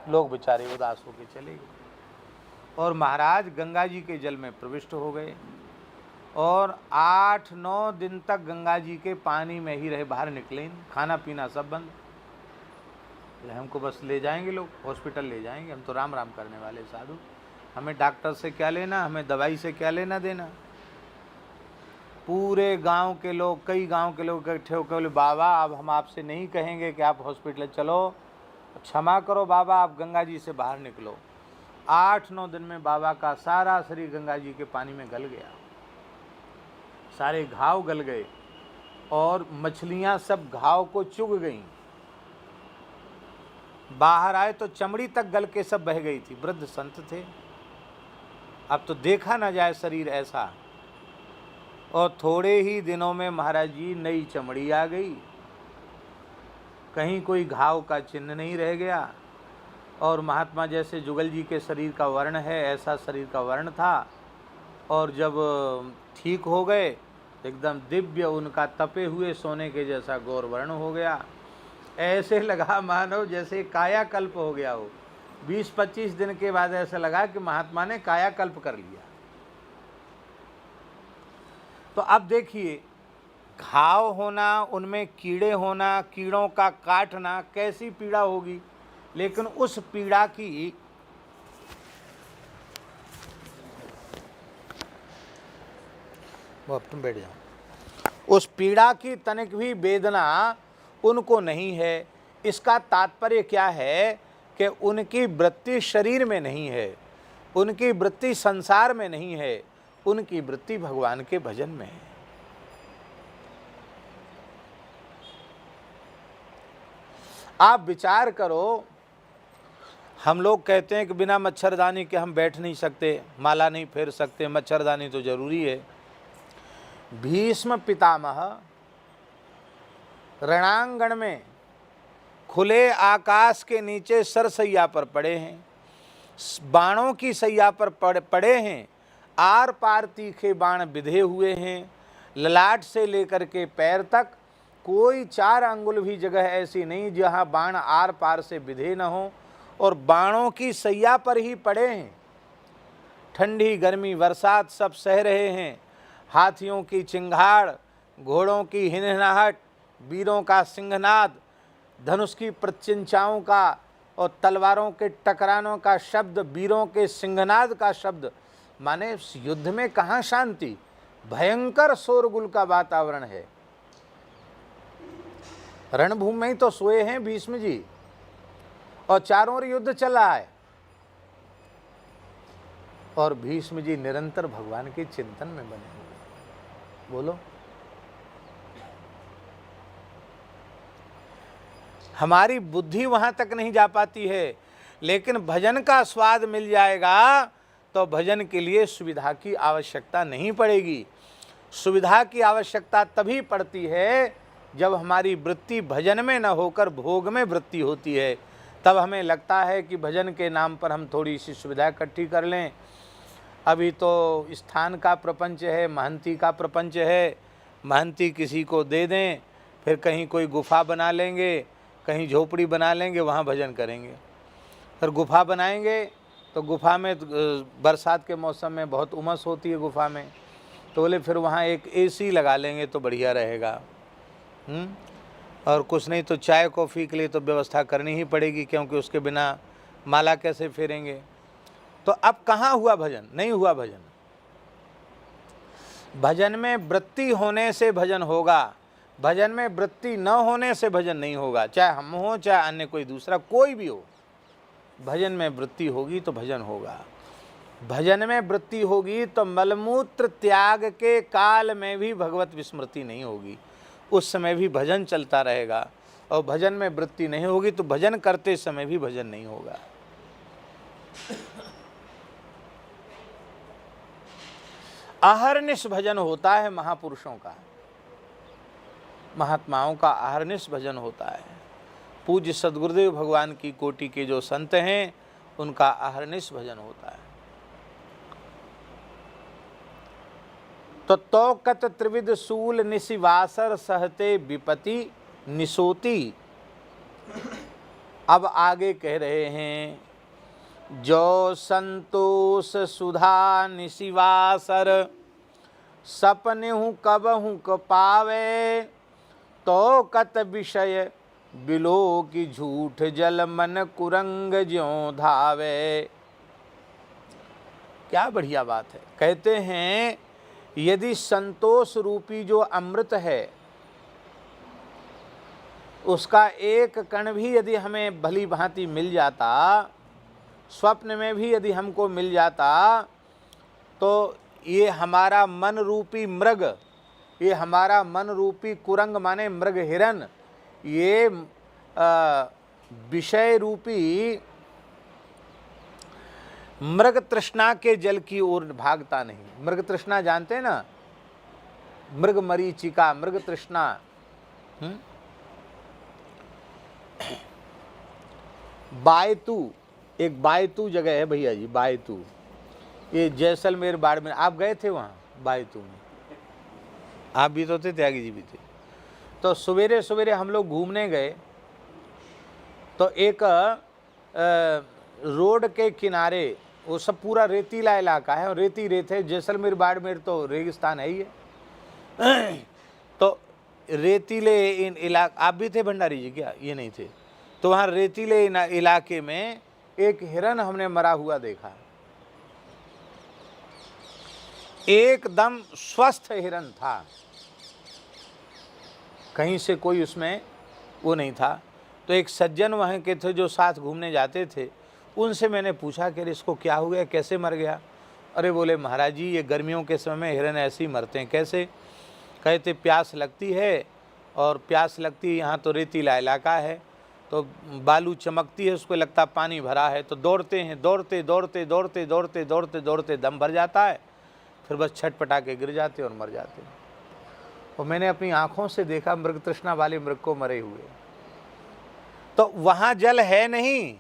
Speaker 1: लोग बेचारे उदास होकर चले गए और महाराज गंगा जी के जल में प्रविष्ट हो गए और 8-9 दिन तक गंगा जी के पानी में ही रहे, बाहर निकले, खाना पीना सब बंद। हमको बस ले जाएंगे लोग, हॉस्पिटल ले जाएंगे, हम तो राम राम करने वाले साधु, हमें डॉक्टर से क्या लेना, हमें दवाई से क्या लेना देना। पूरे गांव के लोग, कई गांव के लोग इकट्ठे होकर बोले बाबा अब हम आपसे नहीं कहेंगे कि आप हॉस्पिटल चलो, क्षमा करो बाबा, आप गंगा जी से बाहर निकलो। 8-9 दिन में बाबा का सारा शरीर गंगा जी के पानी में गल गया, सारे घाव गल गए और मछलियां सब घाव को चुग गईं। बाहर आए तो चमड़ी तक गल के सब बह गई थी। वृद्ध संत थे, अब तो देखा ना जाए शरीर ऐसा। और थोड़े ही दिनों में महाराज जी नई चमड़ी आ गई, कहीं कोई घाव का चिन्ह नहीं रह गया और महात्मा जैसे जुगल जी के शरीर का वर्ण है ऐसा शरीर का वर्ण था। और जब ठीक हो गए एकदम दिव्य, उनका तपे हुए सोने के जैसा गौर वर्ण हो गया। ऐसे लगा मानो जैसे कायाकल्प हो गया हो। 20-25 दिन के बाद ऐसा लगा कि महात्मा ने कायाकल्प कर लिया। तो अब देखिए, घाव होना, उनमें कीड़े होना, कीड़ों का काटना, कैसी पीड़ा होगी। लेकिन उस पीड़ा की वो तुम बैठ जाओ, उस पीड़ा की तनिक भी वेदना उनको नहीं है। इसका तात्पर्य क्या है कि उनकी वृत्ति शरीर में नहीं है, उनकी वृत्ति संसार में नहीं है, उनकी वृत्ति भगवान के भजन में है। आप विचार करो, हम लोग कहते हैं कि बिना मच्छरदानी के हम बैठ नहीं सकते, माला नहीं फेर सकते, मच्छरदानी तो जरूरी है। भीष्म पितामह रणांगण में खुले आकाश के नीचे सरसैया पर पड़े हैं, बाणों की सैया पर पड़े हैं, आर पार तीखे बाण बिधे हुए हैं, ललाट से लेकर के पैर तक कोई 4 अंगुल भी जगह ऐसी नहीं जहां बाण आर पार से बिधे न हो, और बाणों की सैया पर ही पड़े हैं। ठंडी गर्मी बरसात सब सह रहे हैं। हाथियों की चिंगाड़, घोड़ों की हिनहिनाहट, वीरों का सिंहनाद, धनुष की प्रत्यंचाओं का और तलवारों के टकरानों का शब्द, वीरों के सिंहनाद का शब्द, माने इस युद्ध में कहाँ शांति, भयंकर शोरगुल का वातावरण है। रणभूमि में ही तो सोए हैं भीष्म जी और चारों ओर युद्ध चल रहा है और भीष्म जी निरंतर भगवान के चिंतन में बने हुए। बोलो, हमारी बुद्धि वहां तक नहीं जा पाती है, लेकिन भजन का स्वाद मिल जाएगा तो भजन के लिए सुविधा की आवश्यकता नहीं पड़ेगी। सुविधा की आवश्यकता तभी पड़ती है जब हमारी वृत्ति भजन में न होकर भोग में वृत्ति होती है। तब हमें लगता है कि भजन के नाम पर हम थोड़ी सी सुविधा इकट्ठी कर लें। अभी तो स्थान का प्रपंच है, महंती का प्रपंच है, महंती किसी को दे दें, फिर कहीं कोई गुफा बना लेंगे, कहीं झोपड़ी बना लेंगे, वहाँ भजन करेंगे। फिर गुफा बनाएंगे तो गुफा में बरसात के मौसम में बहुत उमस होती है गुफा में, तो बोले फिर वहाँ एक एसी लगा लेंगे तो बढ़िया रहेगा। और कुछ नहीं तो चाय कॉफ़ी के लिए तो व्यवस्था करनी ही पड़ेगी, क्योंकि उसके बिना माला कैसे फेरेंगे। तो अब कहाँ हुआ भजन? नहीं हुआ भजन। भजन में वृत्ति होने से भजन होगा, भजन में वृत्ति न होने से भजन नहीं होगा। चाहे हम हो, चाहे अन्य कोई दूसरा कोई भी हो, भजन में वृत्ति होगी तो भजन होगा। भजन में वृत्ति होगी तो मलमूत्र त्याग के काल में भी भगवत विस्मृति नहीं होगी, उस समय भी भजन चलता रहेगा। और भजन में वृत्ति नहीं होगी तो भजन करते समय भी भजन नहीं होगा। अहर्निश भजन होता है महापुरुषों का, महात्माओं का अहर्निश भजन होता है। पूज्य सद्गुरुदेव भगवान की कोटि के जो संत हैं उनका अहर्निश भजन होता है। तो तौकत त्रिविध सूल निशिवासर सहते विपति निसोती। अब आगे कह रहे हैं, जो संतोष सुधा निशिवासर सपनेहु कबहु क पावे, तो कत विषय बिलो की झूठ जल मन कुरंग ज्यों धावे। क्या बढ़िया बात है। कहते हैं यदि संतोष रूपी जो अमृत है उसका एक कण भी यदि हमें भली भांति मिल जाता, स्वप्न में भी यदि हमको मिल जाता, तो ये हमारा मन रूपी मृग, ये हमारा मन रूपी कुरंग माने मृग हिरन, ये विषय रूपी मृग तृष्णा के जल की ओर भागता नहीं। मृग तृष्णा जानते हैं ना, मृग मरीचिका, मृग तृष्णा। बायतू, एक बायतू जगह है भैया जी, बायतू, ये जैसलमेर बाड़मेर, आप गए थे वहाँ बायतू में? आप भी तो थे, त्यागी जी भी थे। तो सवेरे सवेरे हम लोग घूमने गए तो एक रोड के किनारे, वो सब पूरा रेतीला इलाका है और रेती रेत है। जैसलमेर बाड़मेर तो रेगिस्तान है ही है। तो रेतीले इन इलाका, आप भी थे भंडारी जी क्या? ये नहीं थे। तो वहाँ रेतीले इलाके में एक हिरन हमने मरा हुआ देखा, एकदम स्वस्थ हिरन था, कहीं से कोई उसमें वो नहीं था। तो एक सज्जन वहाँ के थे जो साथ घूमने जाते थे, उनसे मैंने पूछा कि इसको क्या हो गया, कैसे मर गया? अरे बोले महाराज जी ये गर्मियों के समय में हिरन ऐसे ही मरते हैं। कैसे? कहते प्यास लगती है, और प्यास लगती है, यहाँ तो रेतीला इलाका है तो बालू चमकती है, उसको लगता पानी भरा है, तो दौड़ते हैं, दौड़ते दौड़ते दौड़ते दौड़ते दौड़ते दौड़ते दम भर जाता है, फिर बस छटपटा के गिर जाते और मर जाते हैं। और मैंने अपनी आँखों से देखा मृग तृष्णा वाले मृग को मरे हुए। तो वहाँ जल है नहीं,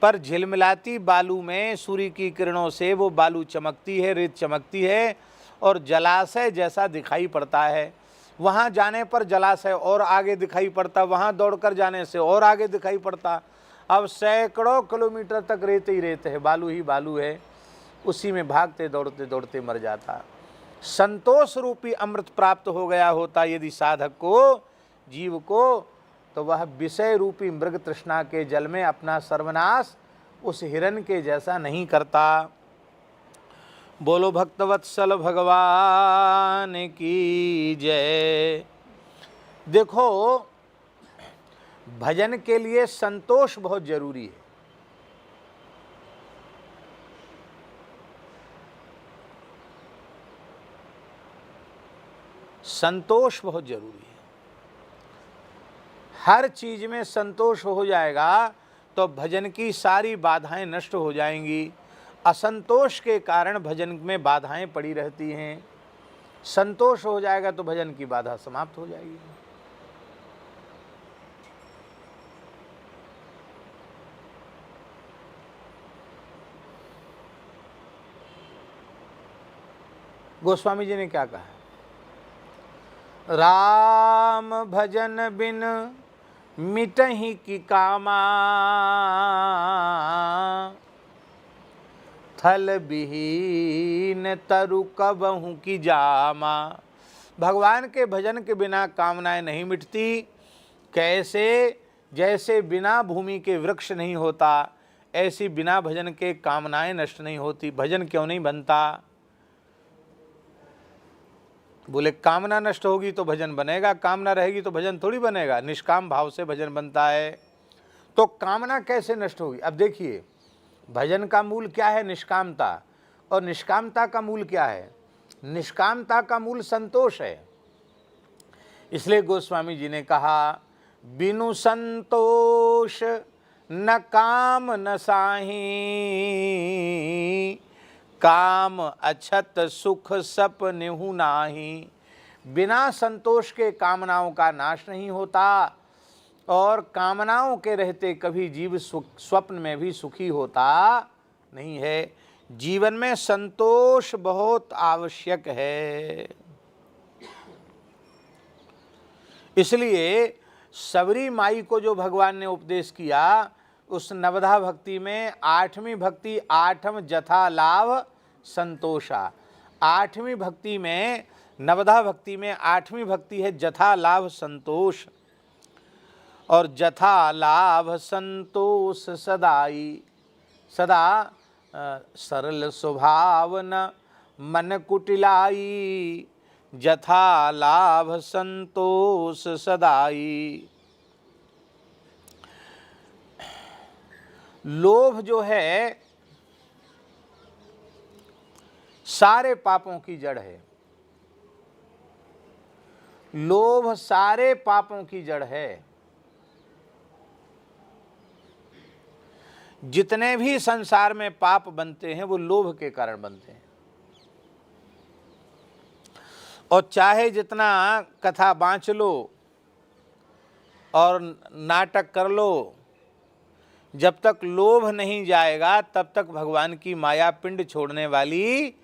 Speaker 1: पर झिलमिलाती बालू में सूर्य की किरणों से वो बालू चमकती है, रेत चमकती है और जलाशय जैसा दिखाई पड़ता है। वहाँ जाने पर जलाशय और आगे दिखाई पड़ता, वहाँ दौड़कर जाने से और आगे दिखाई पड़ता। अब सैकड़ों किलोमीटर तक रेत ही रेत है, बालू ही बालू है, उसी में भागते दौड़ते दौड़ते मर जाता। संतोष रूपी अमृत प्राप्त हो गया होता यदि साधक को, जीव को, तो वह विषय रूपी मृग तृष्णा के जल में अपना सर्वनाश उस हिरण के जैसा नहीं करता। बोलो भक्तवत्सल भगवान की जय। देखो, भजन के लिए संतोष बहुत जरूरी है। संतोष बहुत जरूरी है। हर चीज में संतोष हो जाएगा तो भजन की सारी बाधाएं नष्ट हो जाएंगी। असंतोष के कारण भजन में बाधाएं पड़ी रहती हैं। संतोष हो जाएगा तो भजन की बाधा समाप्त हो जाएगी। गोस्वामी जी ने क्या कहा? राम भजन बिन मिटहि की कामा, थल विहीन तरु कबहु की जामा। भगवान के भजन के बिना कामनाएं नहीं मिटती। कैसे? जैसे बिना भूमि के वृक्ष नहीं होता, ऐसी बिना भजन के कामनाएं नष्ट नहीं होती। भजन क्यों नहीं बनता? बोले कामना नष्ट होगी तो भजन बनेगा, कामना रहेगी तो भजन थोड़ी बनेगा। निष्काम भाव से भजन बनता है। तो कामना कैसे नष्ट होगी? अब देखिए, भजन का मूल क्या है? निष्कामता। और निष्कामता का मूल क्या है? निष्कामता का मूल संतोष है। इसलिए गोस्वामी जी ने कहा, बिनु संतोष न काम न साही, काम अछत सुख सपनेहु नाही। बिना संतोष के कामनाओं का नाश नहीं होता, और कामनाओं के रहते कभी जीव स्वप्न में भी सुखी होता नहीं है। जीवन में संतोष बहुत आवश्यक है। इसलिए सबरी माई को जो भगवान ने उपदेश किया, उस नवधा भक्ति में 8वीं भक्ति, 8म जथा लाभ संतोषा। 8वीं भक्ति में, नवधा भक्ति में 8वीं भक्ति है जथा लाभ संतोष। और जथा लाभ संतोष सदाई। सदा सरल स्वभाव न मन कुटिलाई, जथा लाभ संतोष सदाई। लोभ जो है सारे पापों की जड़ है। लोभ सारे पापों की जड़ है। जितने भी संसार में पाप बनते हैं वो लोभ के कारण बनते हैं। और चाहे जितना कथा बाँच लो और नाटक कर लो, जब तक लोभ नहीं जाएगा तब तक भगवान की माया पिंड छोड़ने वाली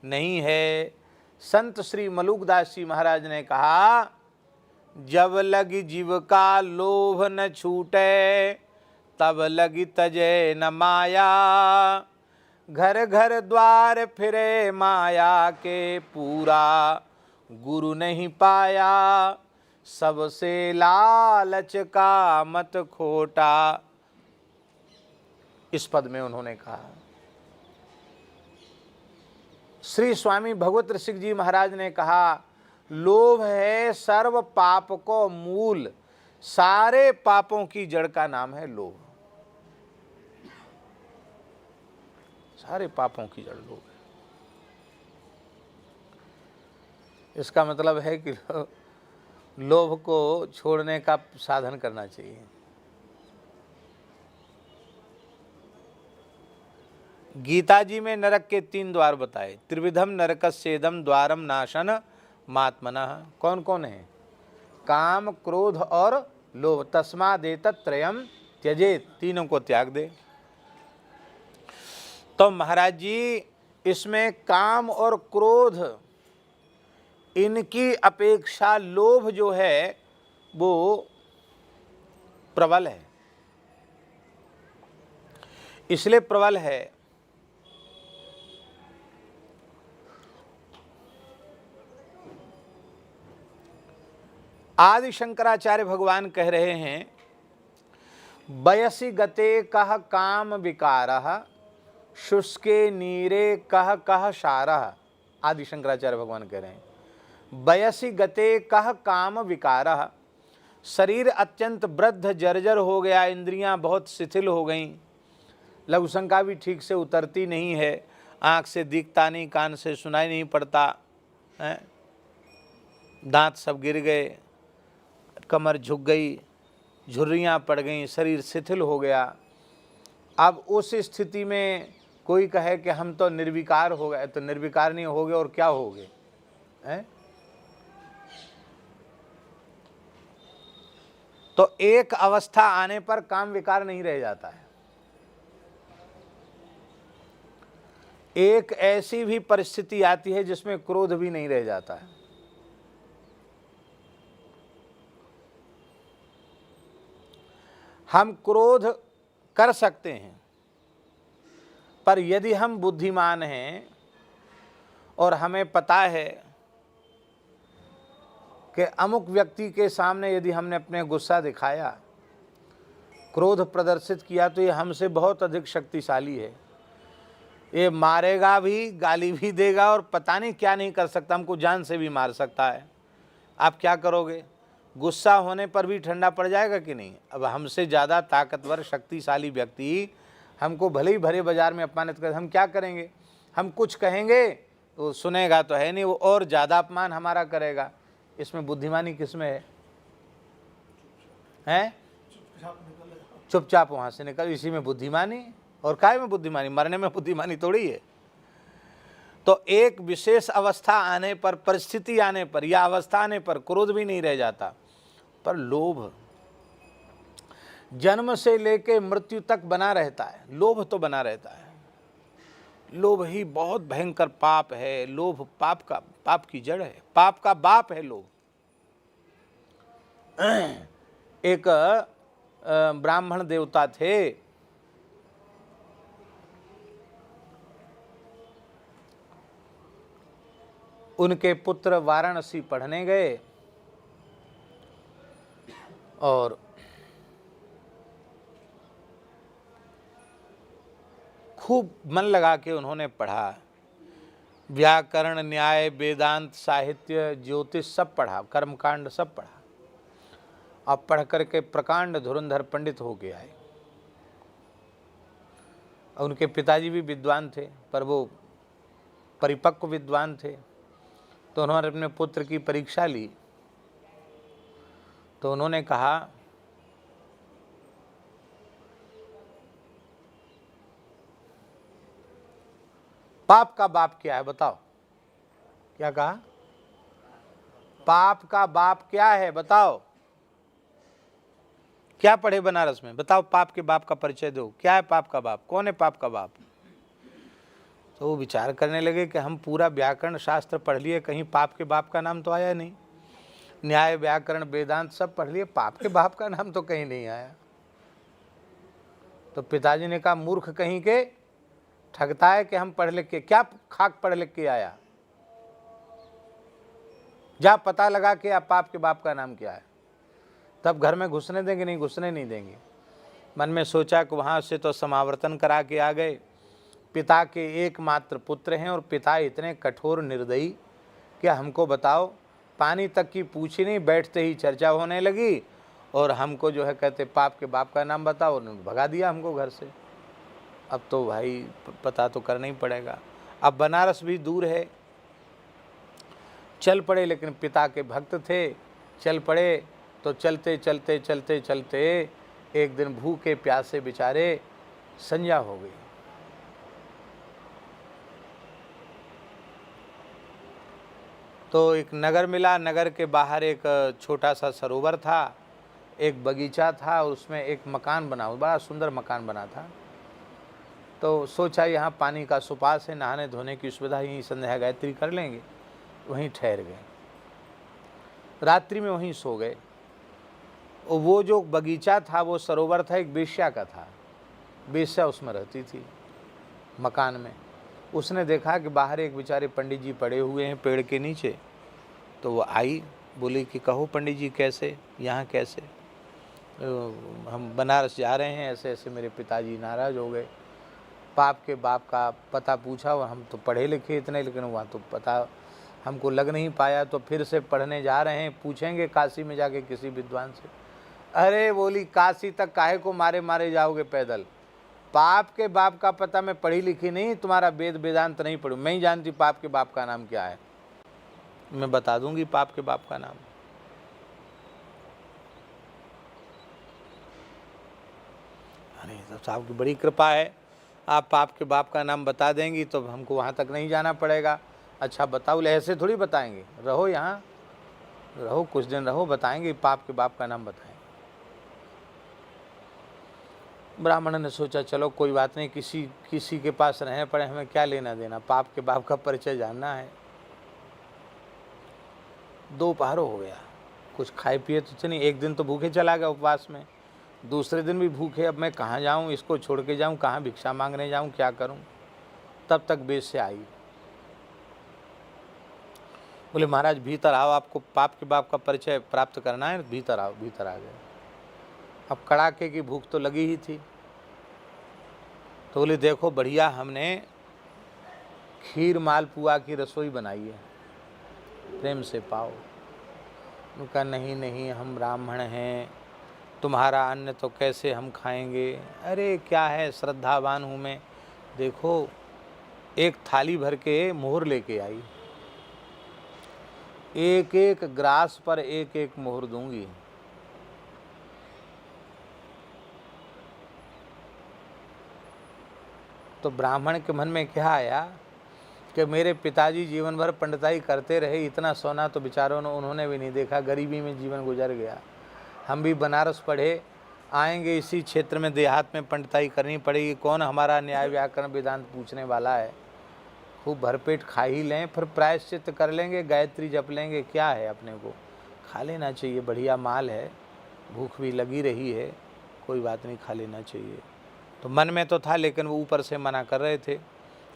Speaker 1: नहीं है। संत श्री मलुकदास जी महाराज ने कहा, जब लगी जीव का लोभ न छूटे, तब लगी तजे न माया। घर घर द्वार फिरे माया के, पूरा गुरु नहीं पाया। सबसे लालच का मत खोटा। इस पद में उन्होंने कहा। श्री स्वामी भगवत ऋषि जी महाराज ने कहा, लोभ है सर्व पाप को मूल। सारे पापों की जड़ का नाम है लोभ। सारे पापों की जड़ लोभ है। इसका मतलब है कि लोभ को छोड़ने का साधन करना चाहिए। गीता जी में नरक के 3 द्वार बताए। त्रिविधम नरकस्येदम द्वारम नाशन मात्मनः। कौन कौन है? काम, क्रोध और लोभ। तस्मादेतत् त्रयम् त्यजेत। तीनों को त्याग दे। तो महाराज जी, इसमें काम और क्रोध, इनकी अपेक्षा लोभ जो है वो प्रबल है। इसलिए प्रबल है आदि शंकराचार्य भगवान कह रहे हैं, बयसी गते कह काम विकारः, शुष्के नीरे कह कह सारः। आदि शंकराचार्य भगवान कह रहे हैं, बयसी गते कह काम विकारः, शरीर अत्यंत वृद्ध जर्जर हो गया, इंद्रियां बहुत शिथिल हो गईं, लघुशंका भी ठीक से उतरती नहीं है, आँख से दिखता नहीं, कान से सुनाई नहीं पड़ता है, दांत सब गिर गए, कमर झुक गई, झुर्रियाँ पड़ गईं, शरीर शिथिल हो गया। अब उस स्थिति में कोई कहे कि हम तो निर्विकार हो गए, तो निर्विकार नहीं होगे और क्या होगे हैं? तो एक अवस्था आने पर काम विकार नहीं रह जाता है। एक ऐसी भी परिस्थिति आती है जिसमें क्रोध भी नहीं रह जाता है। हम क्रोध कर सकते हैं, पर यदि हम बुद्धिमान हैं और हमें पता है कि अमुक व्यक्ति के सामने यदि हमने अपने गुस्सा दिखाया, क्रोध प्रदर्शित किया, तो ये हमसे बहुत अधिक शक्तिशाली है, ये मारेगा भी, गाली भी देगा और पता नहीं क्या नहीं कर सकता, हमको जान से भी मार सकता है। आप क्या करोगे? गुस्सा होने पर भी ठंडा पड़ जाएगा कि नहीं? अब हमसे ज़्यादा ताकतवर शक्तिशाली व्यक्ति हमको भले ही भरे बाजार में अपमानित कर, हम क्या करेंगे? हम कुछ कहेंगे तो सुनेगा तो है नहीं, वो और ज़्यादा अपमान हमारा करेगा। इसमें बुद्धिमानी किस में है? हैं? चुपचाप वहाँ से निकल, इसी में बुद्धिमानी। और काय में बुद्धिमानी? मरने में बुद्धिमानी थोड़ी है। तो एक विशेष अवस्था आने पर, परिस्थिति आने पर या अवस्था आने पर क्रोध भी नहीं रह जाता, पर लोभ जन्म से लेके मृत्यु तक बना रहता है। लोभ तो बना रहता है। लोभ ही बहुत भयंकर पाप है। लोभ पाप की जड़ है, पाप का बाप है लोभ। एक ब्राह्मण देवता थे, उनके पुत्र वाराणसी पढ़ने गए और खूब मन लगा के उन्होंने पढ़ा। व्याकरण, न्याय, वेदांत, साहित्य, ज्योतिष सब पढ़ा, कर्मकांड सब पढ़ा। अब पढ़ करके प्रकांड धुरंधर पंडित हो के आए। उनके पिताजी भी विद्वान थे, पर वो परिपक्व विद्वान थे। तो उन्होंने अपने पुत्र की परीक्षा ली। तो उन्होंने कहा, पाप का बाप क्या है बताओ? क्या कहा? पाप का बाप क्या है बताओ? क्या पढ़े बनारस में? बताओ, पाप के बाप का परिचय दो। क्या है पाप का बाप? कौन है पाप का बाप? तो वो विचार करने लगे कि हम पूरा व्याकरण शास्त्र पढ़ लिए, कहीं पाप के बाप का नाम तो आया नहीं। न्याय, व्याकरण, वेदांत सब पढ़ लिए, पाप के बाप का नाम तो कहीं नहीं आया। तो पिताजी ने कहा, मूर्ख कहीं के, ठगता है कि हम पढ़ लिख के, क्या खाक पढ़ लिख के आया? जा पता लगा कि आप पाप के बाप का नाम क्या है, तब घर में घुसने देंगे? नहीं, घुसने नहीं देंगे। मन में सोचा कि वहाँ से तो समावर्तन करा के आ गए। पिता के एकमात्र पुत्र हैं और पिता इतने कठोर निर्दयी कि हमको बताओ, पानी तक की पूछी नहीं, बैठते ही चर्चा होने लगी और हमको जो है कहते पाप के बाप का नाम बताओ, उन्होंने भगा दिया हमको घर से। अब तो भाई पता तो करना ही पड़ेगा। अब बनारस भी दूर है, चल पड़े, लेकिन पिता के भक्त थे, चल पड़े। तो चलते चलते चलते चलते एक दिन भूखे प्यासे बेचारे संध्या हो गई। तो एक नगर मिला, नगर के बाहर एक छोटा सा सरोवर था, एक बगीचा था, उसमें एक मकान बना हुआ, बड़ा सुंदर मकान बना था। तो सोचा यहाँ पानी का सुपास है, नहाने धोने की सुविधा, यहीं संध्या गायत्री कर लेंगे। वहीं ठहर गए, रात्रि में वहीं सो गए। और वो जो बगीचा था, वो सरोवर था, एक वेश्या का था। वेश्या उसमें रहती थी मकान में। उसने देखा कि बाहर एक बेचारे पंडित जी पड़े हुए हैं पेड़ के नीचे। तो वो आई, बोली कि कहो पंडित जी कैसे, यहाँ कैसे? हम बनारस जा रहे हैं, ऐसे ऐसे मेरे पिताजी नाराज़ हो गए। पाप के बाप का पता पूछा और हम तो पढ़े लिखे इतने, लेकिन वहाँ तो पता हमको लग नहीं पाया, तो फिर से पढ़ने जा रहे हैं, पूछेंगे काशी में जाके किसी विद्वान से। अरे बोली काशी तक काहे को मारे मारे जाओगे पैदल? पाप के बाप का पता मैं पढ़ी लिखी नहीं, तुम्हारा वेद वेदांत नहीं पढ़ूँ, मैं ही जानती पाप के बाप का नाम क्या है, मैं बता दूंगी पाप के बाप का नाम। अरे तो साहब की बड़ी कृपा है, आप पाप के बाप का नाम बता देंगी तो हमको वहाँ तक नहीं जाना पड़ेगा। अच्छा बताओ, ऐसे थोड़ी बताएंगे, रहो यहाँ, रहो कुछ दिन रहो, बताएंगे पाप के बाप का नाम बताएंगे। ब्राह्मण ने सोचा चलो कोई बात नहीं, किसी के पास रहने पड़े, हमें क्या लेना देना, पाप के बाप का परिचय जानना है। दोपहर हो गया, कुछ खाए पिए तो नहीं, एक दिन तो भूखे चला गया उपवास में, दूसरे दिन भी भूखे। अब मैं कहाँ जाऊँ, इसको छोड़ के जाऊँ, कहाँ भिक्षा मांगने जाऊँ, क्या करूँ? तब तक वेश्या आई। बोले महाराज भीतर आओ, आपको पाप के बाप का परिचय प्राप्त करना है, भीतर आओ। भीतर आ गए। अब कड़ाके की भूख तो लगी ही थी, तो बोले देखो बढ़िया हमने खीर मालपुआ की रसोई बनाई है, प्रेम से पाओ। उनका नहीं नहीं हम ब्राह्मण हैं, तुम्हारा अन्न तो कैसे हम खाएंगे? अरे क्या है, श्रद्धावान हूँ मैं। देखो एक थाली भर के मोहर लेके आई, एक एक ग्रास पर एक एक मोहर दूंगी। तो ब्राह्मण के मन में क्या आया कि मेरे पिताजी जीवन भर पंडिताई करते रहे, इतना सोना तो बेचारों ने उन्होंने भी नहीं देखा, गरीबी में जीवन गुजर गया। हम भी बनारस पढ़े, आएंगे इसी क्षेत्र में देहात में पंडिताई करनी पड़ेगी, कौन हमारा न्याय व्याकरण वेदांत पूछने वाला है? खूब भरपेट खा ही लें, फिर प्रायश्चित कर लेंगे, गायत्री जप लेंगे, क्या है अपने को, खा लेना चाहिए, बढ़िया माल है, भूख भी लगी रही है, कोई बात नहीं, खा लेना चाहिए। तो मन में तो था, लेकिन वो ऊपर से मना कर रहे थे।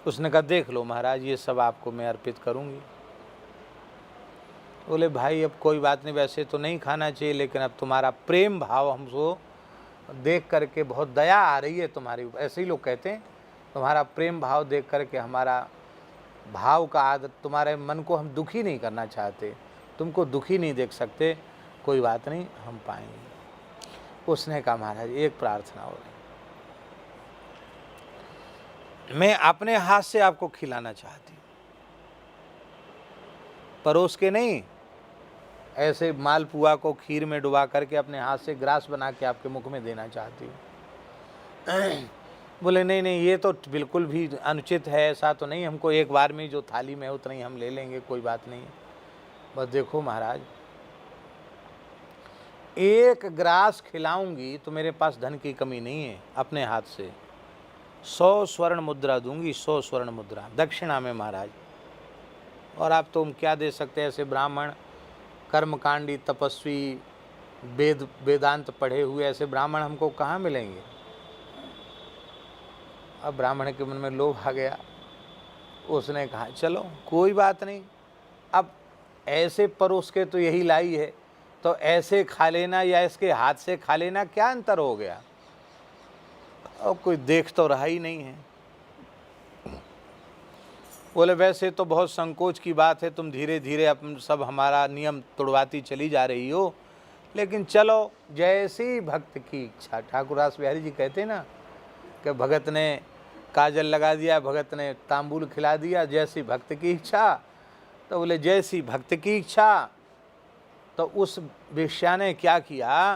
Speaker 1: उसने कहा देख लो महाराज, ये सब आपको मैं अर्पित करूँगी। बोले भाई अब कोई बात नहीं, वैसे तो नहीं खाना चाहिए, लेकिन अब तुम्हारा प्रेम भाव हमको देख करके बहुत दया आ रही है तुम्हारी, ऐसे ही लोग कहते हैं, तुम्हारा प्रेम भाव देख करके हमारा भाव का आदत, तुम्हारे मन को हम दुखी नहीं करना चाहते, तुमको दुखी नहीं देख सकते, कोई बात नहीं हम पाएंगे। उसने कहा महाराज एक प्रार्थना हो रही, मैं अपने हाथ से आपको खिलाना चाहती हूँ, परोस के नहीं, ऐसे मालपुआ को खीर में डुबा करके अपने हाथ से ग्रास बना के आपके मुख में देना चाहती हूँ। बोले नहीं नहीं ये तो बिल्कुल भी अनुचित है, ऐसा तो नहीं, हमको एक बार में जो थाली में है उतना ही हम ले लेंगे, कोई बात नहीं। बस देखो महाराज, एक ग्रास खिलाऊंगी तो मेरे पास धन की कमी नहीं है, अपने हाथ से 100 स्वर्ण मुद्रा दूंगी, 100 स्वर्ण मुद्रा दक्षिणा में महाराज। और आप तो क्या दे सकते हैं, ऐसे ब्राह्मण कर्मकांडी तपस्वी वेदांत पढ़े हुए ऐसे ब्राह्मण हमको कहाँ मिलेंगे? अब ब्राह्मण के मन में लोभ आ गया, उसने कहा चलो कोई बात नहीं, अब ऐसे परोस के तो यही लाई है, तो ऐसे खा लेना या इसके हाथ से खा लेना, क्या अंतर हो गया? और कोई देख तो रहा ही नहीं है। बोले वैसे तो बहुत संकोच की बात है, तुम धीरे धीरे अपन सब हमारा नियम तोड़वाती चली जा रही हो, लेकिन चलो जैसी भक्त की इच्छा। ठाकुर रास बिहारी जी कहते ना कि भगत ने काजल लगा दिया, भगत ने तांबूल खिला दिया, जैसी भक्त की इच्छा। तो बोले जैसी भक्त की इच्छा। तो उस वेश्या ने क्या किया,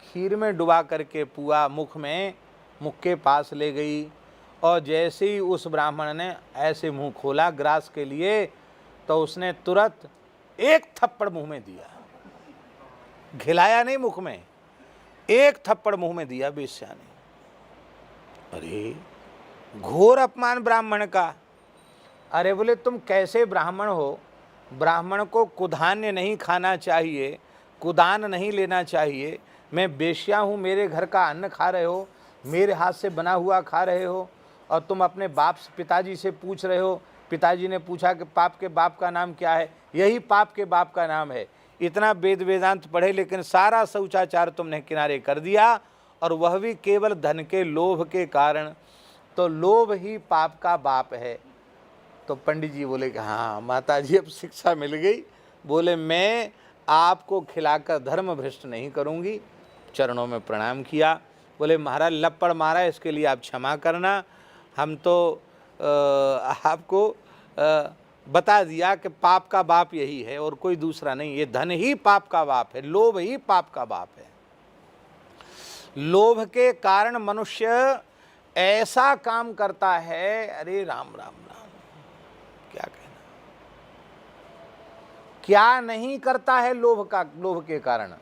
Speaker 1: खीर में डुबा करके पुआ मुख के पास ले गई, और जैसे ही उस ब्राह्मण ने ऐसे मुंह खोला ग्रास के लिए, तो उसने तुरंत एक थप्पड़ मुंह में दिया, खिलाया नहीं मुख में, एक थप्पड़ मुंह में दिया वेश्या ने। अरे घोर अपमान ब्राह्मण का। अरे बोले तुम कैसे ब्राह्मण हो? ब्राह्मण को कुधान्य नहीं खाना चाहिए, कुदान नहीं लेना चाहिए। मैं वेश्या हूँ, मेरे घर का अन्न खा रहे हो, मेरे हाथ से बना हुआ खा रहे हो, और तुम अपने बाप से पिताजी से पूछ रहे हो। पिताजी ने पूछा कि पाप के बाप का नाम क्या है? यही पाप के बाप का नाम है। इतना वेद वेदांत पढ़े, लेकिन सारा शौचाचार तुमने किनारे कर दिया, और वह भी केवल धन के लोभ के कारण। तो लोभ ही पाप का बाप है। तो पंडित जी बोले कि हाँ माता जी, अब शिक्षा मिल गई। बोले मैं आपको खिलाकर धर्म भ्रष्ट नहीं करूँगी। चरणों में प्रणाम किया। बोले महाराज लपड़ मारा, इसके लिए आप क्षमा करना। हम तो आपको बता दिया कि पाप का बाप यही है और कोई दूसरा नहीं। ये धन ही पाप का बाप है, लोभ ही पाप का बाप है। लोभ के कारण मनुष्य ऐसा काम करता है, अरे राम राम राम, क्या कहना, क्या नहीं करता है लोभ के कारण।